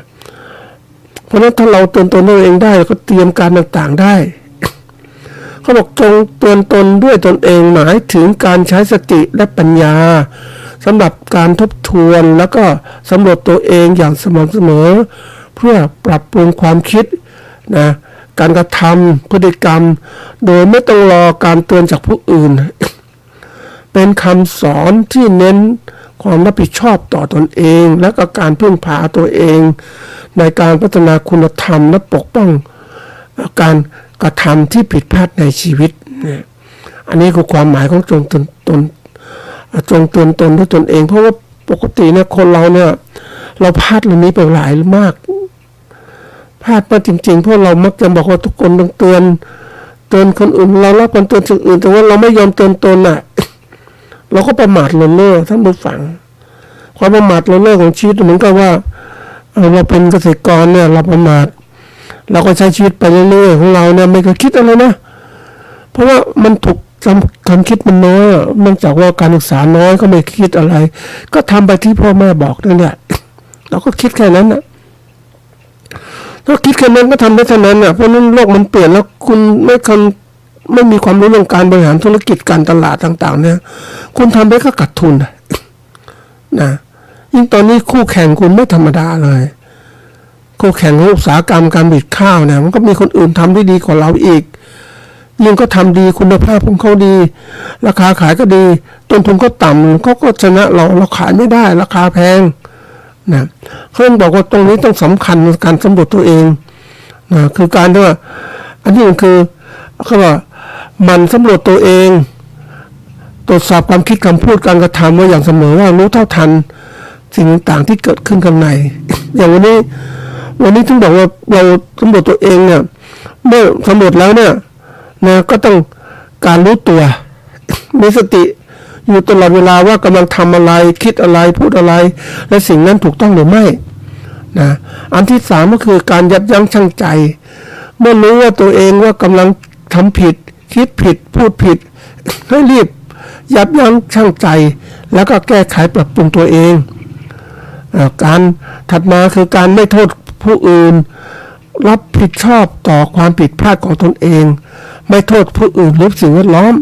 Speaker 4: เพราะฉะนั้นถ้าเราเตือนตนด้วยเองได้ก็เตรียมการต่างๆได้เขาบอกจงเตือนตนด้วยตนเองหมายถึงการใช้สติและปัญญาสำหรับการทบทวนแล้วก็สำรวจตัวเองอย่างสม่ำเสมอเพื่อปรับปรุงความคิดนะ การกระทำพฤติกรรมโดยไม่ต้องรอการเตือนจากผู้อื่น เป็นคำสอนที่เน้นความรับผิดชอบต่อตนเองและก็การพึ่งพาตัวเองในการพัฒนาคุณธรรมและปกป้องการกระทำที่ผิดพลาดในชีวิตเนี่ยอันนี้คือความหมายของจงเตือนตนด้วยตนเองเพราะว่าปกติเนี่ยคนเราเนี่ยเราพลาดเรื่องนี้ไปหลายมากพลาดมาจริงๆเพราะเรามักจะบอกว่าทุกคนต้องเตือนคนอื่นเรารับคนเตือนคนอื่นแต่ว่าเราไม่ยอมเตือนตนอ่ะเราก็ประมาทเลินเล่อท่านผู้ฟังความประมาทเลินเล่อของชีวิตเหมือนกับว่าเราเป็นเกษตรกรเนี่ยเราประมาทเราก็ใช้ชีวิตไปเรื่อยๆของเราเนี่ยไม่เคยคิดอะไรนะเพราะว่ามันถูกความคิดมันน้อยเนื่องจากว่าการศึกษาน้อยก็ไม่คิดอะไรก็ทำไปที่พ่อแม่บอกนั่นแหละเราก็คิดแค่นั้นนะถ้าคิดแค่นั้นก็ทำได้เท่านั้นเพราะนั้นโลกมันเปลี่ยนแล้วคุณไม่มีความรู้เรื่องการบริหารธุรกิจการตลาดต่างๆเนี่ยคุณทำได้ก็ขาดทุนนะยิ่งตอนนี้คู่แข่งคุณไม่ธรรมดาเลยคู่แข่งของอุตสาหกรรมการผลิตข้าวเนี่ยมันก็มีคนอื่นทำได้ดีกว่าเราอีกยิ่งก็ทำดีคุณภาพของเขาดีราคาขายก็ดีต้นทุนก็ต่ำเขาก็ชนะเราขายไม่ได้ราคาแพงนะเขาบอกว่าตรงนี้ต้องสำคัญในการสำรวจตัวเองนะคือการที่ว่าอันนี้มันคือเขาว่ามันสำรวจตัวเองตรวจสอบความคิดคำพูดการกระทำว่าอย่างเสมอว่ารู้เท่าทันสิ่งต่างๆที่เกิดขึ้นข้างใน อย่างวันนี้ถึงบอกว่าเราสำรวจตัวเองเนี่ยเมื่อสำรวจแล้วเนี่ยนะก็ต้องการรู้ตัวมีสติอยู่ตลอดเวลาว่ากำลังทำอะไรคิดอะไรพูดอะไรและสิ่งนั้นถูกต้องหรือไม่นะอันที่สามก็คือการยับยั้งชั่งใจเมื่อรู้ว่าตัวเองว่ากำลังทำผิดคิดผิดพูดผิดให้รีบยับยั้งชั่งใจแล้วก็แก้ไขปรับปรุงตัวเองการถัดมาคือการไม่โทษผู้อื่นรับผิดชอบต่อความผิดพลาดของตนเองไม่โทษผู้อื่นหรือสิ่งแวดล้อม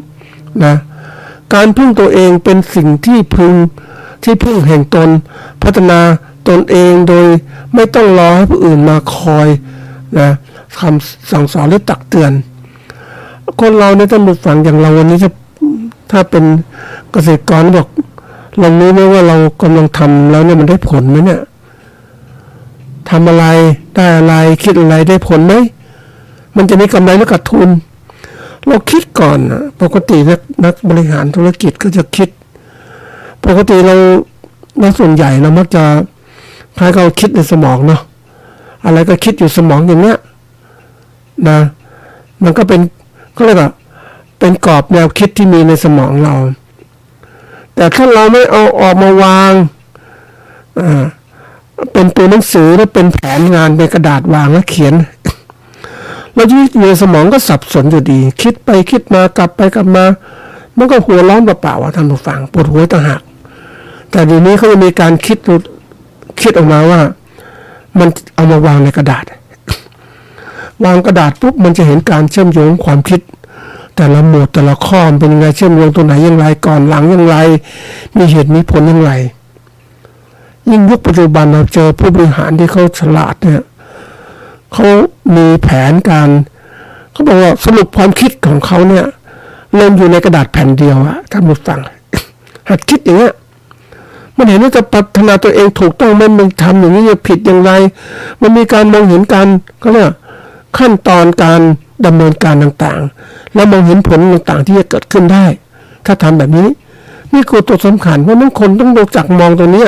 Speaker 4: นะการพึ่งตัวเองเป็นสิ่งที่พึ่งแห่งตนพัฒนาตนเองโดยไม่ต้องรอให้ผู้อื่นมาคอยนะคำสั่งสอนหรือตักเตือนคนเราเนี่ยต้องฟังอย่างเราวันนี้ถ้าเป็นเกษตรกรบอกเรารู้ไหมว่าเรากำลังทำแล้วเนี่ยมันได้ผลไหมเนี่ยทำอะไรได้อะไรคิดอะไรได้ผลไหมมันจะมีกำไรหรือขาดทุนเราคิดก่อนนะปกตินักบริหารธุรกิจก็จะคิดปกติเราส่วนใหญ่เรามักจะคล้ายกับคิดในสมองเนาะอะไรก็คิดอยู่สมองอย่างเนี้ยนะมันก็เป็นก็เรียกว่าเป็นกรอบแนวคิดที่มีในสมองเราแต่ถ้าเราไม่เอาออกมาวางเป็นตัวหนังสือหรือเป็นแผนงานในกระดาษวางแล้วเขียนเราอยู่ในสมองก็สับสนอยู่ดีคิดไปคิดมากลับไปกลับมามันก็หัวร้อนเปล่าๆท่านผู้ฟังปวดหัวต่างหากแต่ทีนี้เขาจะมีการคิดออกมาว่ามันเอามาวางในกระดาษวางกระดาษปุ๊บมันจะเห็นการเชื่อมโยงความคิดแต่ละหมวดแต่ละข้อเป็นยังไงเชื่อมโยงตัวไหนอย่างไรก่อนหลังอย่างไรมีเหตุมีผลอย่างไรยิ่งยุคปัจจุบันเราเจอผู้บริหารที่เขาฉลาดเนี่ยเขามีแผนการเขาบอกว่าสรุปความคิดของเขาเนี่ยเล่นอยู่ในกระดาษแผ่นเดียวอะท่านผู้ฟัง หัดคิดอย่างเงี้ยมันเห็นว่าจะพัฒนาตัวเองถูกต้องมันทำอย่างนี้จะผิดอย่างไรมันมีการมองเห็นการก็เรียกขั้นตอนการดำเนินการต่างๆแล้วมองเห็นผลต่างๆที่จะเกิดขึ้นได้ถ้าทำแบบนี้นี่คือตัวสำคัญเพราะนั้นคนต้องรู้จักมองตรงนี้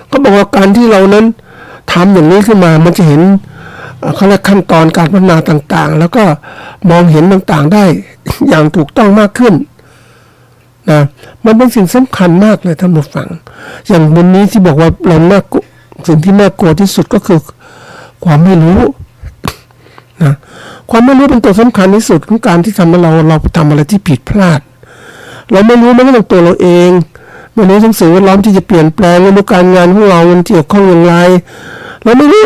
Speaker 4: เขาบอกว่าการที่เรานั้นทำอย่างนี้ขึ้นมามันจะเห็นเขาเรียกขั้นตอนการพัฒนาต่างๆแล้วก็มองเห็นต่างๆได้อย่างถูกต้องมากขึ้นนะมันเป็นสิ่งสำคัญมากเลยท่านผู้ฟังอย่างวันนี้ที่บอกว่าเราสิ่งที่น่ากลัวที่สุดก็คือความไม่รู้นะความไม่รู้เป็นตัวสำคัญที่สุดของการที่ทำให้เราทำอะไรที่ผิดพลาดเราไม่รู้ไม่ต้องตัวเราเองไม่รู้สิ่งแวดล้อมที่จะเปลี่ยนแปลงไม่รู้การงานของเรามันเกี่ยวข้องอย่างไรเราไม่รู้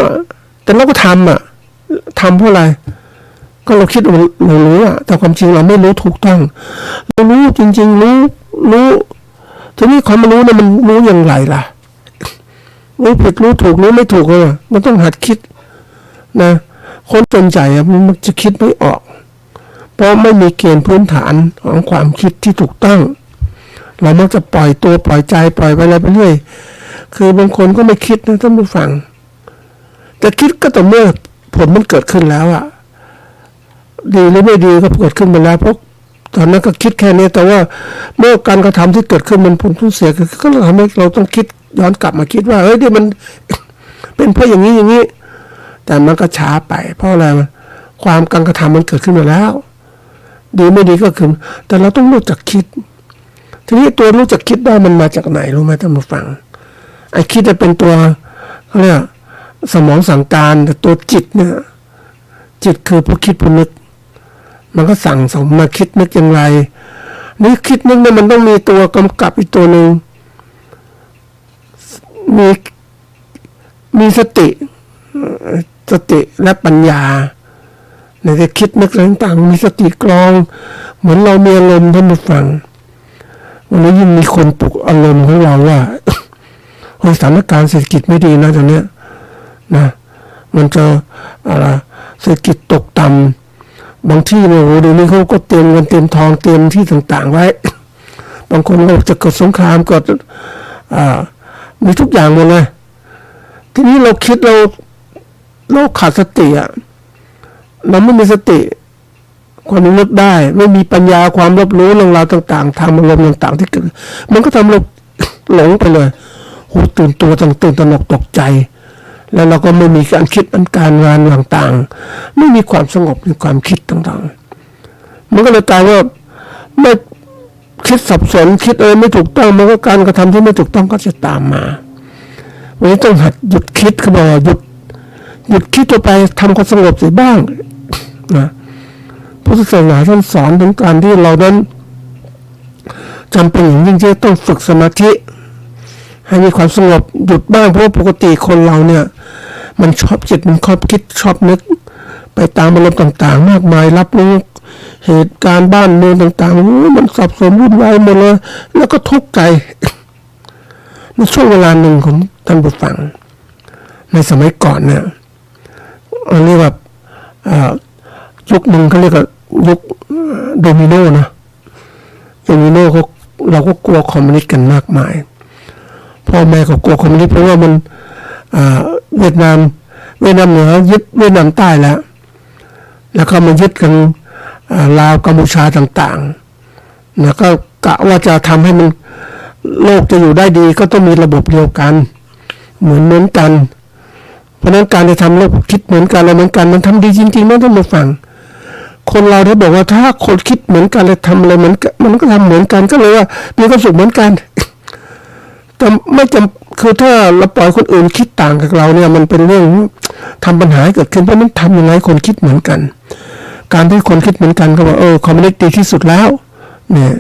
Speaker 4: แต่เราก็ทำเพราะอะไรก็เราคิดว่าเรารู้แต่ความจริงเราไม่รู้ถูกต้องเรารู้จริงๆรู้ทีนี้ความไม่รู้เนี่ยมันรู้อย่างไรล่ะรู้ผิดรู้ถูกรู้ไม่ถูกเลยมันต้องหัดคิดนะ คนส่วนใหญ่มันมักจะคิดไม่ออกเพราะไม่มีเกณฑ์พื้นฐานของความคิดที่ถูกต้องเรามักจะปล่อยตัวปล่อยใจปล่อยไปอะไรไปเรื่อยคือบางคนก็ไม่คิดนะท่านผู้ฟังแต่คิดก็ต่อเมื่อผลมันเกิดขึ้นแล้วอะดีหรือไม่ดีก็เกิดขึ้นมาแล้วเพราะตอนนั้นก็คิดแค่นี้แต่ว่าเมื่อการกระทำที่เกิดขึ้นมันผลทุนเสียก็ทำให้เราต้องคิดย้อนกลับมาคิดว่าเฮ้ยนี่มัน เป็นเพราะอย่างนี้แต่มันก็ช้าไปเพราะอะไรมันความการกระทำมันเกิดขึ้นมาแล้วดีไม่ดีก็คือแต่เราต้องรู้จักคิดทีนี้ตัวรู้จักคิดได้มันมาจากไหนรู้ไหมท่านผู้ฟังไอ้คิดจะเป็นตัวเขาเรียกสมองสั่งการแต่ตัวจิตเนี่ยจิตคือผู้คิดผู้นึกมันก็สั่งสมมาคิดนึกอย่างไรนี่คิดนึกเนี่ยมันต้องมีตัวกำกับอีกตัวหนึ่งมีสติและปัญญาในการคิดนึกอะไรต่างๆมีสติกรองเหมือนเรามีอารมณ์ท่านผู้ฟังวันนี้ยิ่งมีคนปลุกอารมณ์ของเราว่า สถานการณ์เศรษฐกิจไม่ดีนะตอนนี้นะมันจะอะไรเศรษฐกิจตกต่ำบางที่เนี่ยโอ้โหเดี๋ยวนี้เขาก็เตรียมเงินเตรียมทองเตรียมที่ต่างๆไว้ บางคนก็จะเกิดสงครามเกิดมีทุกอย่างหมดเลยทีนี้เราคิดเราขาดสติอ่ะเราไม่มีสติความนึกได้ไม่มีปัญญาความรับรู้เรื่องราวต่างๆทางอารมณ์ต่างๆที่เกิดมันก็ทำเรา หลงไปเลยโหตื่นตัวตื่นตระหนกตกใจแล้วเราก็ไม่มีการคิดการงานต่างๆไม่มีความสงบในความคิดต่างๆมันก็เลยกลายว่าไม่คิดสับสนคิดไม่ถูกต้องมันก็การกระทำที่ไม่ถูกต้องก็จะตามมาวันนี้ต้องหัดหยุดคิดเขาบอกหยุดคิดตัวไปทำความสงบเสียบ้างนะพุทธศาสนาท่านสอนถึงการที่เรานั้นจำเป็นอย่างยิ่งที่ต้องฝึกสมาธิให้มีความสงบหยุดบ้างเพราะปกติคนเราเนี่ยมันชอบจิตมันชอบคิดชอบนึกไปตามอารมณ์ต่างๆมากมายรับรู้เหตุการณ์บ้านเมืองต่างๆมันสับสนวุ่นวายหมดเลยแล้วก็ทุกข์ใจในช่วงเวลาหนึ่งของท่านผู้ฟังในสมัยก่อนเนี่ยเรียกว่ายุคหนึ่งเขาเรียกว่ายุคโดมิโนนะโดมิโนเราก็กลัวคอมมิวนิสต์กันมากมายพ่อแม่ก็กลัวคอมมิวนิสต์เพราะว่ามันเวียดนามเหนือยึดเวียดนามใต้แล้วก็มายึดกันลาวกัมพูชาต่างๆแล้วก็กะว่าจะทำให้มันโลกจะอยู่ได้ดีก็ต้องมีระบบเดียวกันเหมือนกันเพราะนั้นการจะทำโลกคิดเหมือนกันอะไรเหมือนกันมันทำดีจริงๆนะท่านผู้ฟังคนเราได้บอกว่าถ้าคนคิดเหมือนกันเลยทำอะไรเหมือนกันมันก็ทำเหมือนกันก็เลยว่ามีความสุขเหมือนกันแต่ไม่จำคือถ้าเราปล่อยคนอื่นคิดต่างกับเราเนี่ยมันเป็นเรื่องทำปัญหาเกิดขึ้นเพราะนั้นทำยังไงคนคิดเหมือนกันการที่คนคิดเหมือนกันก็ว่าคอมมิวนิสต์ดีที่สุดแล้วเนี่ย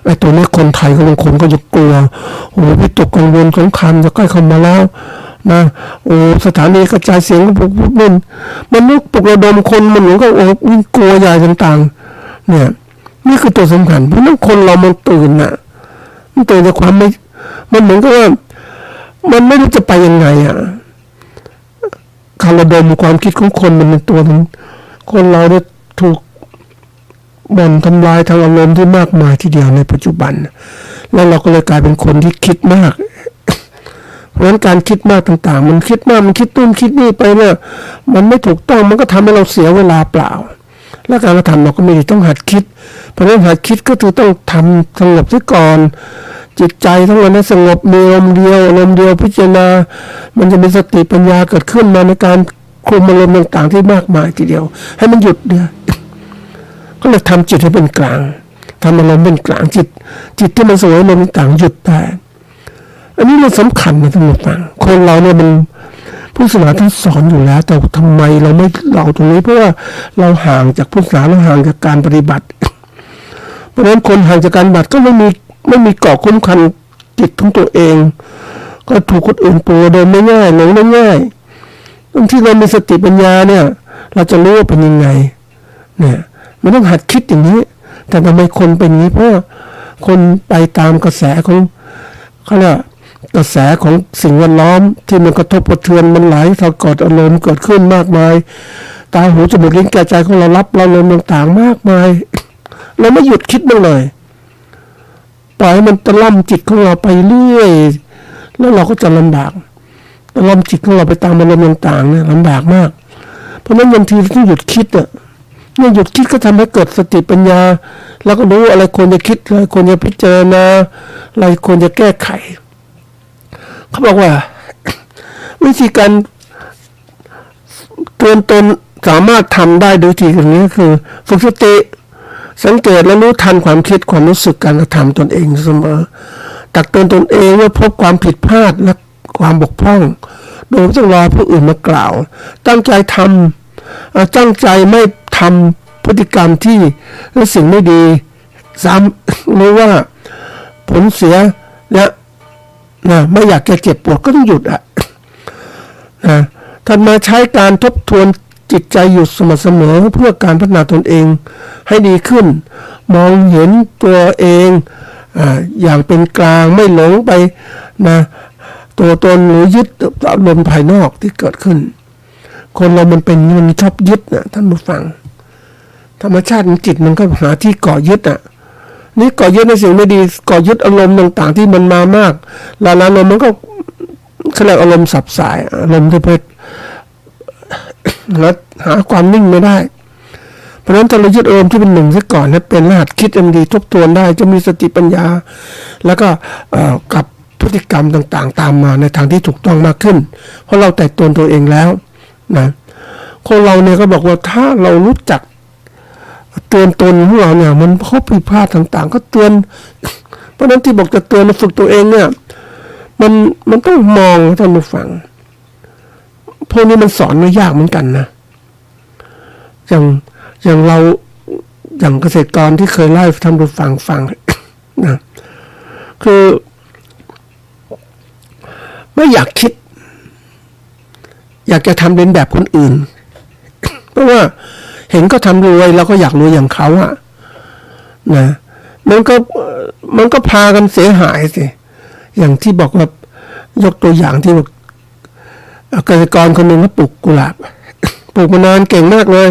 Speaker 4: ไอ้ตัวนี้คนไทยก็บางคนก็จะกลัวโอ้วิตกกังวลสงครามจะใกล้เข้ามาแล้วนะสถานีกระจายเสียงก็พวกมันปลุกระดมคนมันเหมือนกับวิ่งกลัวใหญ่ต่างๆเนี่ยนี่คือตัวสำคัญเพราะนั้นคนเรามันตื่นน่ะมันตื่นจากความไม่มันเหมือนกับว่ามันไม่รู้จะไปยังไงอ่ะการระดมความคิดของคนมันเป็นตัวนั้นคนเราเนี่ยถูกบ่อนทำลายทางอารมณ์ที่มากมายทีเดียวในปัจจุบันแล้วเราก็เลยกลายเป็นคนที่คิดมากเพราะฉะนั้นการคิดมากต่างๆมันคิดมากมันคิดนู่นคิดนี่ไปเนี่ยมันไม่ถูกต้องมันก็ทำให้เราเสียเวลาเปล่าและการกระทำเราก็ไม่ได้ต้องหัดคิดเพราะฉะนั้นหัดคิดก็คือต้องทำสงบซะก่อนจิตใจทั้งหมดนั้นสงบมีอารมณ์เดียวพิจารณามันจะมีสติปัญญาเกิดขึ้นมาในการคุมอารมณ์ต่างๆที่มากมายทีเดียวให้มันหยุดเนี่ยก็เลยทำจิตให้เป็นกลางทำอารมณ์เป็นกลางจิตที่มันสวยมันต่างหยุดได้อันนี้มันสำคัญนะท่านผู้ฟังคนเราเนี่ยมันพุทธศาสนาท่านสอนอยู่แล้วแต่ทำไมเราไม่เราตรงนี้เพราะว่าเราห่างจากพุทธศาสนาเราห่างจากการปฏิบัติเพราะฉะนั้นคนห่างจากการปฏิบัติก็ไม่มีเกาะคุ้มกันจิตของตัวเองก็ถูกคนอื่นตัวเดินไม่ง่ายหลงไม่ง่ายบางทีเรามีสติปัญญาเนี่ยเราจะรู้ว่าเป็นยังไงเนี่ยมันต้องหัดคิดอย่างนี้แต่ทำไมคนเป็นอย่างนี้เพราะคนไปตามกระแสของเขาเรียกกระแสของสิ่งแวดล้อมที่มันกระทบกระเทือนมันหลายทางกอดอารมณ์เกิดขึ้นมากมาย ตาหูจมูกลิ้นกายใจของเรารับเราลมต่างๆมากมายเราไม่หยุดคิดมันเลยปล่อยให้มันตะล่อมจิตของเราไปเรื่อยแล้วเราก็จะลำบากตะล่อมจิตของเราไปตามอารมณ์ต่างๆเนี่ยลำบากมากเพราะฉะนั้นบางทีต้องหยุดคิดอ่ะเนี่ยหยุดคิดก็ทำให้เกิดสติปัญญาแล้วก็รู้อะไรควรจะคิดอะไรควรจะพิจารณาอะไรควรจะแก้ไขเขาบอกว่าวิธีการเตือนตนสามารถทำได้โดยวิธีอย่างนี้คือฝึกสติสังเกตและรู้ทันความคิดความรู้สึกการกระทำตนเองเสมอตักเตือนตนเองเมื่อพบความผิดพลาดและความบกพร่องโดยไม่ต้องรอผู้อื่นมากล่าวตั้งใจทำตั้งใจไม่ทำพฤติกรรมที่และสิ่งไม่ดีซ้ำรู้ว่าผลเสียและไม่อยากจะเจ็บปวดก็ต้องหยุดถัดมาใช้การทบทวนจิตใจอยู่สม่ำเสมอเพื่อการพัฒนาตนเองให้ดีขึ้นมองเห็นตัวเองอย่างเป็นกลางไม่หลงไปตัวตนหรือยึดอารมณ์ภายนอกที่เกิดขึ้นคนเรามันชอบยึดท่านผู้ฟังธรรมชาติของจิตมันก็หาที่ก่อยึดนี่ก่อยึดในสิ่งไม่ดีก่อยึดอารมณ์ต่างๆที่มันมามากแล้วอารมณ์มันก็เขาเรียกอารมณ์สับสายอารมณ์ที่เพื่อแล้วหาความนิ่งไม่ได้เพราะฉะนั้นถ้าเรายึดอารมณ์ที่เป็นหนึ่งซะก่อนนะเป็นรหัสคิดอันดีทบทวนได้จะมีสติปัญญาแล้วก็กับพฤติกรรมต่างๆตามมาในทางที่ถูกต้องมากขึ้นเพราะเราแต่ตนตัวเองแล้วนะคนเราเนี่ยก็บอกว่าถ้าเรารู้จักเตือนตนของเราเนี่ยมันพบผิดพลาดต่างๆก็เตือนเพราะนั้นที่บอกจะเตือนฝึกตัวเองเนี่ยมันต้องมองท่านผู้ฟังพวกนี้มันสอนไม่ยากเหมือนกันนะอย่างเราอย่างเกษตรกรที่เคยเล่าให้ท่านผู้ฟังนะคือไม่อยากคิดอยากจะทำเลียนแบบคนอื่นเพราะว่าเห็นก็ทำรวยเราก็อยากรวยอย่างเขาอะนะมันก็พากันเสียหายสิอย่างที่บอกว่ายกตัวอย่างที่บอกเกษตรกรคนหนึ่งเขาปลูกกุหลาบปลูกมานานเก่งมากเลย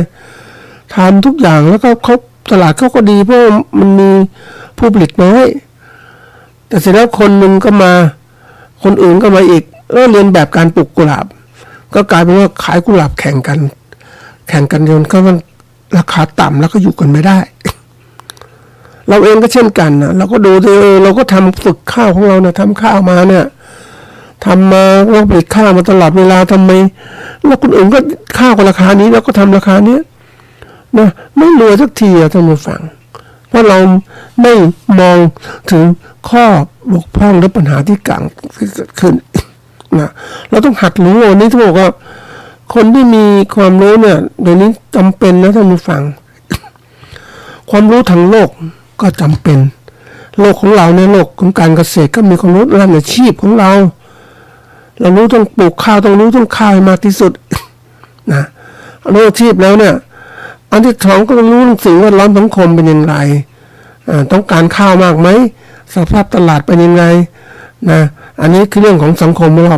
Speaker 4: ทำทุกอย่างแล้วก็เขาตลาดเขาก็ดีเพราะมันมีผู้ผลิตน้อยแต่เสร็จแล้วคนหนึ่งก็มาคนอื่นก็มาอีกเรียนแบบการปลูกกุหลาบก็กลายเป็นว่าขายกุหลาบแข่งกันจนก็มันราคาต่ำแล้วก็อยู่กันไม่ได้เราเองก็เช่นกันนะเราก็ดูเราก็ทำฝึกข้าวของเราเนี่ยทำข้าวมาเนี่ยทำมาเราผลิตข้าวมาตลอดเวลาทำไมแล้วคนอื่นก็ข้าวกับราคานี้แล้วก็ทำราคานี้นะไม่รวยสักทีท่านผู้ฟังเพราะเราไม่มองถึงข้อบกพร่องหรือปัญหาที่เกิดขึ้นนะเราต้องหัดรู้วันนี้ที่บอกว่าคนที่มีความรู้เนี่ยเดี๋ยวนี้จำเป็นนะท่านผู้ฟังความรู้ทางโลกก็จำเป็นโลกของเราในโลกของการเกษตรก็มีความรู้ด้านอาชีพของเรารู้ต้องปลูกข้าวต้องรู้ต้องข้าวให้มากที่สุดนะรู้อาชีพแล้วเนี่ยอันที่สองก็ต้องรู้สิ่งแวดล้อมสังคมเป็นยังไงต้องการข้าวมากไหมสภาพตลาดเป็นยังไงนะอันนี้คือเรื่องของสังคมเรา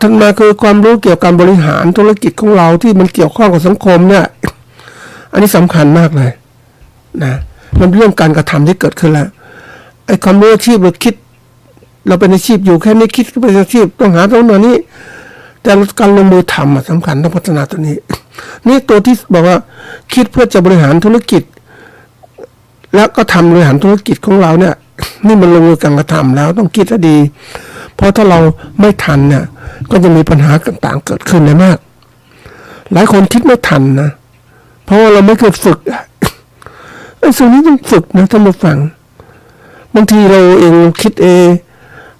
Speaker 4: ถัดมาคือความรู้เกี่ยวกับการบริหารธุรกิจของเราที่มันเกี่ยวข้องกับสังคมเนี่ยอันนี้สำคัญมากเลยนะมันเรื่องการกระทำที่เกิดขึ้นแล้วไอ้ความรู้อาชีพเราคิดเราเป็นอาชีพอยู่แค่นี้คิดก็เป็นอาชีพต้องหาตรงนี้แต่การลงมือทำสำคัญต้องพัฒนาตัวนี้นี่ตัวที่บอกว่าคิดเพื่อจะบริหารธุรกิจแล้วก็ทำบริหารธุรกิจของเราเนี่ยนี่มันลงมือการกระทำแล้วต้องคิดให้ดีเพราะถ้าเราไม่ทันเนี่ยก็จะมีปัญหาต่างๆเกิดขึ้นได้มากหลายคนคิดไม่ทันนะเพราะว่าเราไม่เคยฝึกไอ้สิ่งนี้ต้องฝึกนะท่านผู้ฟังบางทีเราเองคิด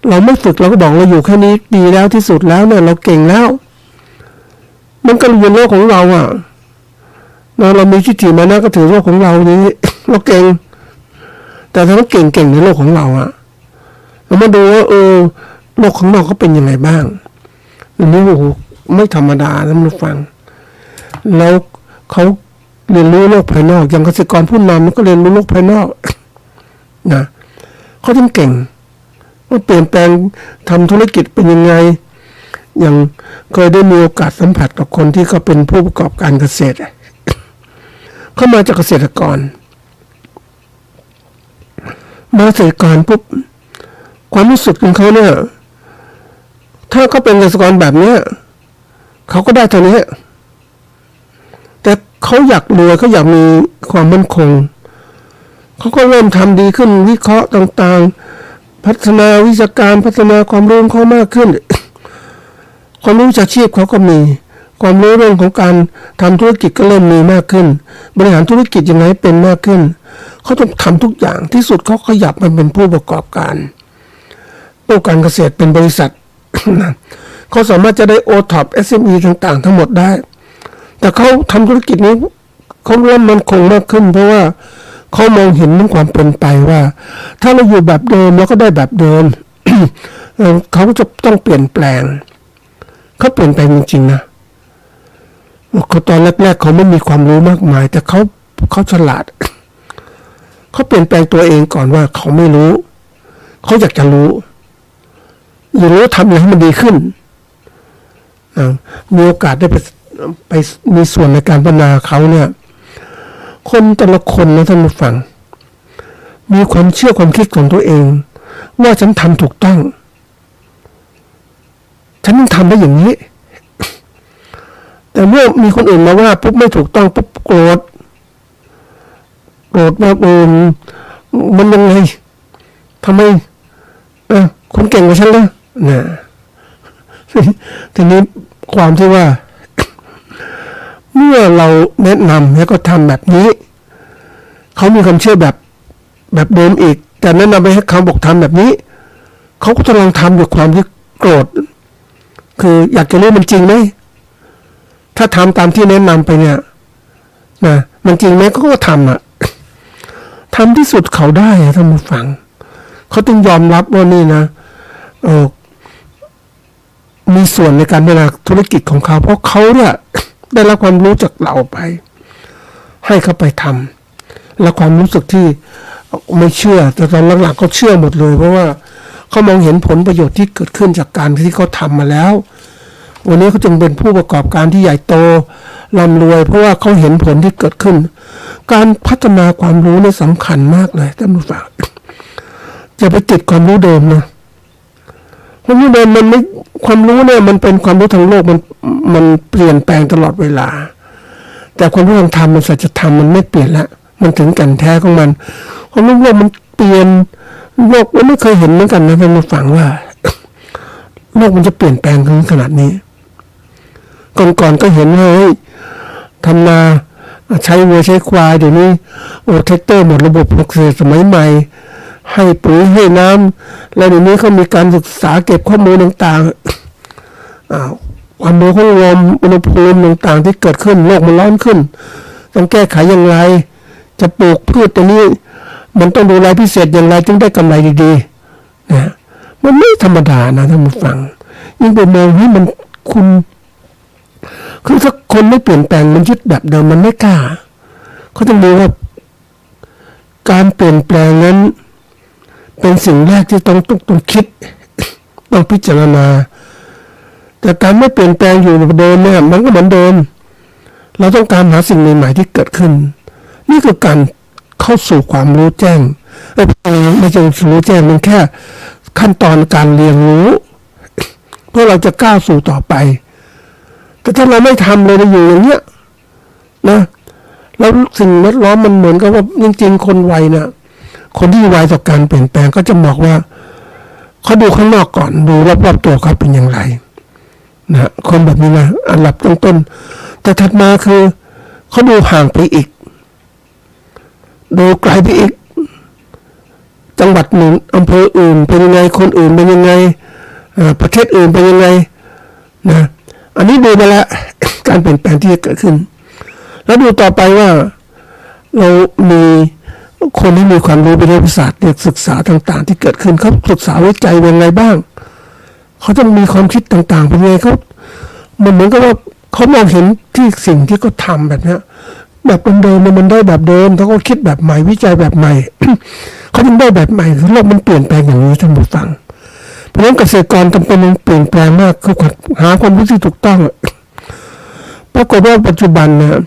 Speaker 4: เราไม่ฝึกเราก็บอกเราอยู่แค่นี้ดีแล้วที่สุดแล้วเนี่ยเราเก่งแล้วมันก็เป็นโลกของเราอ่ะเรามีทิฏฐิมานะก็ถือโลกของเรานี้เราเก่งแต่ถ้าเราเก่งในโลกของเราอ่ะเรามาดูว่าโลกของเราเขาเป็นยังไงบ้างอันนี้โอ้โหไม่ธรรมดาท่านผู้ฟังแล้วเขาเรียนรู้โลกภายนอกอย่างเกษตรกรผู้นำก็เรียนรู้โลกภายนอกนะเขาต้องเก่งว่าเปลี่ยนแปลงทำธุรกิจเป็นยังไง อย่างเคยได้มีโอกาสสัมผัสกับคนที่เขาเป็นผู้ประกอบการเกษตรเขามาจากเกษตรกรมาเกษตรกรปุ๊บความรู้สึกของเขาเนี่ยถ้าเขาเป็นเกษตรกรแบบเนี้ยเขาก็ได้เท่านี้แต่เขาอยากรวยเขาอยากมีความมั่นคงเขาก็เริ่มทำดีขึ้นวิเคราะห์ต่างๆพัฒนาวิชาการพัฒนาความรู้เขามากขึ้น ความรู้วิชาชีพเขาก็มีความรู้เรื่องของการทำธุรกิจก็เริ่มมีมากขึ้นบริหารธุรกิจยังไงเป็นมากขึ้นเขาต้องทำทุกอย่างที่สุดเขาขยับมาเป็นผู้ประกอบการการเกษตรเป็นบริษัท เขาสามารถจะได้ OTOP SME ต่างๆทั้งหมดได้แต่เขาทำธุรกิจนี้เขาเริ่มมั่นคงมากขึ้นเพราะว่าเขามองเห็นถึงความเป็นไปว่าถ้าเราอยู่แบบเดิมเราก็ได้แบบเดิม เขาจะต้องเปลี่ยนแปลงเขาเปลี่ยนแปลงจริงๆนะเขาตอนแรกๆเขาไม่มีความรู้มากมายแต่เขาฉลาด เขาเปลี่ยนแปลงตัวเองก่อนว่าเขาไม่รู้เขาอยากจะรู้อยากรู้ทำอะไรให้มันดีขึ้นมีโอกาสได้ไปมีส่วนในการพัฒนาเขาเนี่ยคนแต่ละคนนะท่านผู้ฟังมีความเชื่อความคิดของตัวเองว่าฉันทำถูกต้องฉันทำได้อย่างนี้แต่เมื่อมีคนอื่นมาว่าปุ๊บไม่ถูกต้องปุ๊บโกรธว่ามันยังไงทำไมคุณเก่งกว่าฉันเลยนะทีนี้ความที่ว่าเมื่อเราแนะนำแล้วก็ทำแบบนี้เขามีความเชื่อแบบเดิมอีกแต่แนะนำไปให้เขาบอกทำแบบนี้เขาก็จะลองทำด้วยความที่โกรธคืออยากจะรู้มันจริงไหมถ้าทำตามที่แนะนำไปเนี่ยนะมันจริงไหมเขาก็ทำทำที่สุดเขาได้ท่านผู้ฟังเขาต้องยอมรับว่านี่นะมีส่วนในการพัฒนาธุรกิจของเขาเพราะเขาเนี่ยได้รับความรู้จากเราไปให้เขาไปทำและความรู้สึกที่ไม่เชื่อแต่ตอนหลังๆเขาเชื่อหมดเลยเพราะว่าเขามองเห็นผลประโยชน์ที่เกิดขึ้นจากการที่เขาทำมาแล้ววันนี้เขาจึงเป็นผู้ประกอบการที่ใหญ่โตร่ำรวยเพราะว่าเขาเห็นผลที่เกิดขึ้นการพัฒนาความรู้นี่สำคัญมากเลยท่านผู้ฟังอย่าไปติดความรู้เดิมนะความรู้เดิมมันไม่ความรู้เนี่ยมันเป็นความรู้ทางโลกมันเปลี่ยนแปลงตลอดเวลาแต่ความรู้ทางธรรมมันสัจธรรมมันไม่เปลี่ยนละมันถึงแก่นแท้ของมันความรู้โลกมันเปลี่ยนโลกเราไม่เคยเห็นเหมือนกันนะท่านผู้ฟังว่า โลกมันจะเปลี่ยนแปลงถึงขนาดนี้ก่อนก็เห็นว่าทำนาใช้วัวใช้ควายเดี๋ยวนี้แท็กเตอร์หมดระบบเกษตรสมัยใหม่ให้ปุ๋ยให้น้ำแล้วเดี๋ยวนี้เขามีการศึกษาเก็บข้อมูลต่างๆความร้อนของลมอุณหภูมิต่างๆที่เกิดขึ้นโลกมันร้อนขึ้นต้องแก้ไขอย่างไรจะปลูกพืชตัวนี้มันต้องดูแลพิเศษอย่างไรจึงได้กำไรดีๆนะมันไม่ธรรมดานะท่านผู้ฟังยิ่งไปมองให้มันคุณคือถ้าคนไม่เปลี่ยนแปลงมันยึดแบบเดิมมันไม่กล้าเขาต้องดูว่าการเปลี่ยนแปลงนั้นเป็นสิ่งแรกที่ต้องคิดต้องพิจารณาแต่การไม่เปลี่ยนแปลงอยู่แบบเดิมเนี่ยมันก็เหมือนเดิมเราต้องการหาสิ่งใหม่ๆที่เกิดขึ้นนี่คือการเข้าสู่ความรู้แจ้งไม่ใช่รู้แจ้งมันแค่ขั้นตอนการเรียนรู้เพื่อเราจะก้าวสู่ต่อไปแต่ถ้าเราไม่ทำเลยเราอยู่อย่างเนี้ยนะแล้วสิ่งแวดล้อมมันเหมือนกับว่าจริงๆคนวัยนะคนที่ไวต่อการเปลี่ยนแปลงก็จะบอกว่าเขาดูข้างนอกก่อนดูรอบๆตัวเขาเป็นอย่างไรนะคนแบบนี้นะอันดับต้นๆแต่ถัดมาคือเขาดูห่างไปอีกดูไกลไปอีกจังหวัดหนึ่งอำเภออื่นเป็นยังไงคนอื่นเป็นยังไงประเทศอื่นเป็นยังไงนะอันนี้ดูไปแล้ว การเปลี่ยนแปลงที่จะเกิดขึ้นแล้วดูต่อไปว่าเรามีคนที่มีความรู้ไปในศาสตร์ศึกษาต่างๆที่เกิดขึ้นเขาศึกษาวิจัยเป็นไงบ้างเขาต้องมีความคิดต่างๆเป็นไงเขามันเหมือนกับว่าเขามองเห็นที่สิ่งที่เขาทำแบบนี้แบบเดิมๆมันได้แบบเดิมเขาก็คิดแบบใหม่วิจัยแบบใหม่ เขาจึงได้แบบใหม่คือโลกมันเปลี่ยนแปลงอย่างนี้ท่านผู้ฟัง เพราะฉะนั้นเกษตรกรจำเป็นต้องเปลี่ยนแปลงมากคือหาความรู้ที่ถูกต้องปรากฏว่าปัจจุบันนะ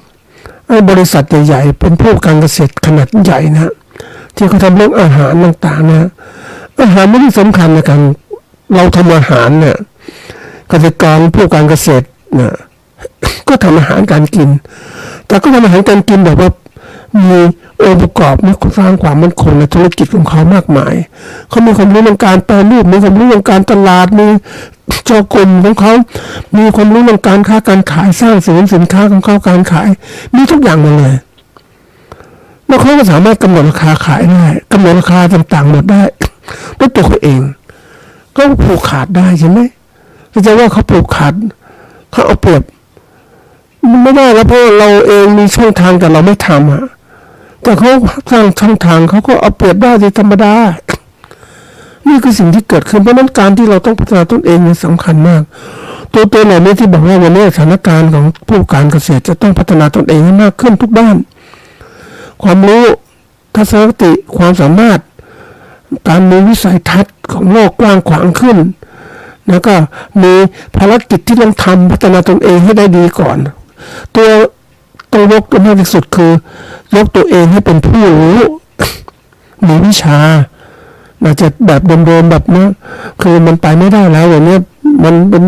Speaker 4: ไอ้บริษัทใหญ่ๆเป็นผู้การเกษตรขนาดใหญ่นะที่เขาทำเรื่องอาหารต่างๆนะอาหารไม่ได้สำคัญในการเราทำอาหารเนี่ยเกษตรกรผู้การเกษตรเนี่ยก็ทำอาหารการกินแต่ก็ทำอาหารการกินแบบว่ามีองค์ประกอบมีสร้างความมั่นคงในธุรกิจของเขามากมายเขามีความรู้เรื่องการแปรรูปมีความรู้เรื่องการตลาดมีเจ้ากลุ่มของเขามีความรู้เรื่องการค้าการขายสร้างสินค้าของเขาการขายมีทุกอย่างหมดเลยแล้วเขาก็สามารถกำหนดราคาขายได้กำหนดราคาต่างๆหมดได้ด้วยตัวเขาเองก็ผูกขาดได้ใช่ไหมจะว่าเขาผูกขาดเขาเอาเปรียบมันไม่ได้แล้วเพราะเราเองมีช่องทางแต่เราไม่ทำอ่ะแต่เขาสร้างช่องทางเขาก็เอาเปรียบได้ที่ธรรมดานี่คือสิ่งที่เกิดขึ้นเพราะนั้นการที่เราต้องพัฒนาตนเองนี่สำคัญมากตัวเหล่านี้ที่บอกว่าวันนี้สถานการณ์ของผู้การเกษตรจะต้องพัฒนาตนเองให้มากขึ้นทุกด้านความรู้ทัศนคติความสามารถการมีวิสัยทัศน์ของโลกกว้างขวางขึ้นแล้วก็มีภารกิจที่ต้องทำพัฒนาตนเองให้ได้ดีก่อนตัวต้องยกตัวมากที่สุดคือยกตัวเองให้เป็นผู้รู้มีวิชาอาจจะแบบเดิมๆแบบนี้คือมันไปไม่ได้แล้วอย่างนี้มันเป็น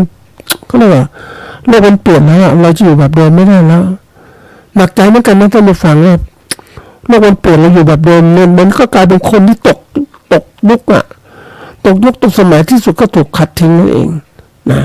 Speaker 4: ก็เรียกว่าโลกมันเปลี่ยนแล้วเราจะอยู่แบบเดิมไม่ได้แล้วหนักใจเหมือนกันนะท่านผู้ฟังว่าโลกมันเปลี่ยนเราอยู่แบบเดิมเนี่ยมันก็กลายเป็นคนที่ตกยุคตกยุคตกสมัยที่สุดก็ถูกขัดทิ้งนั่นเองนะ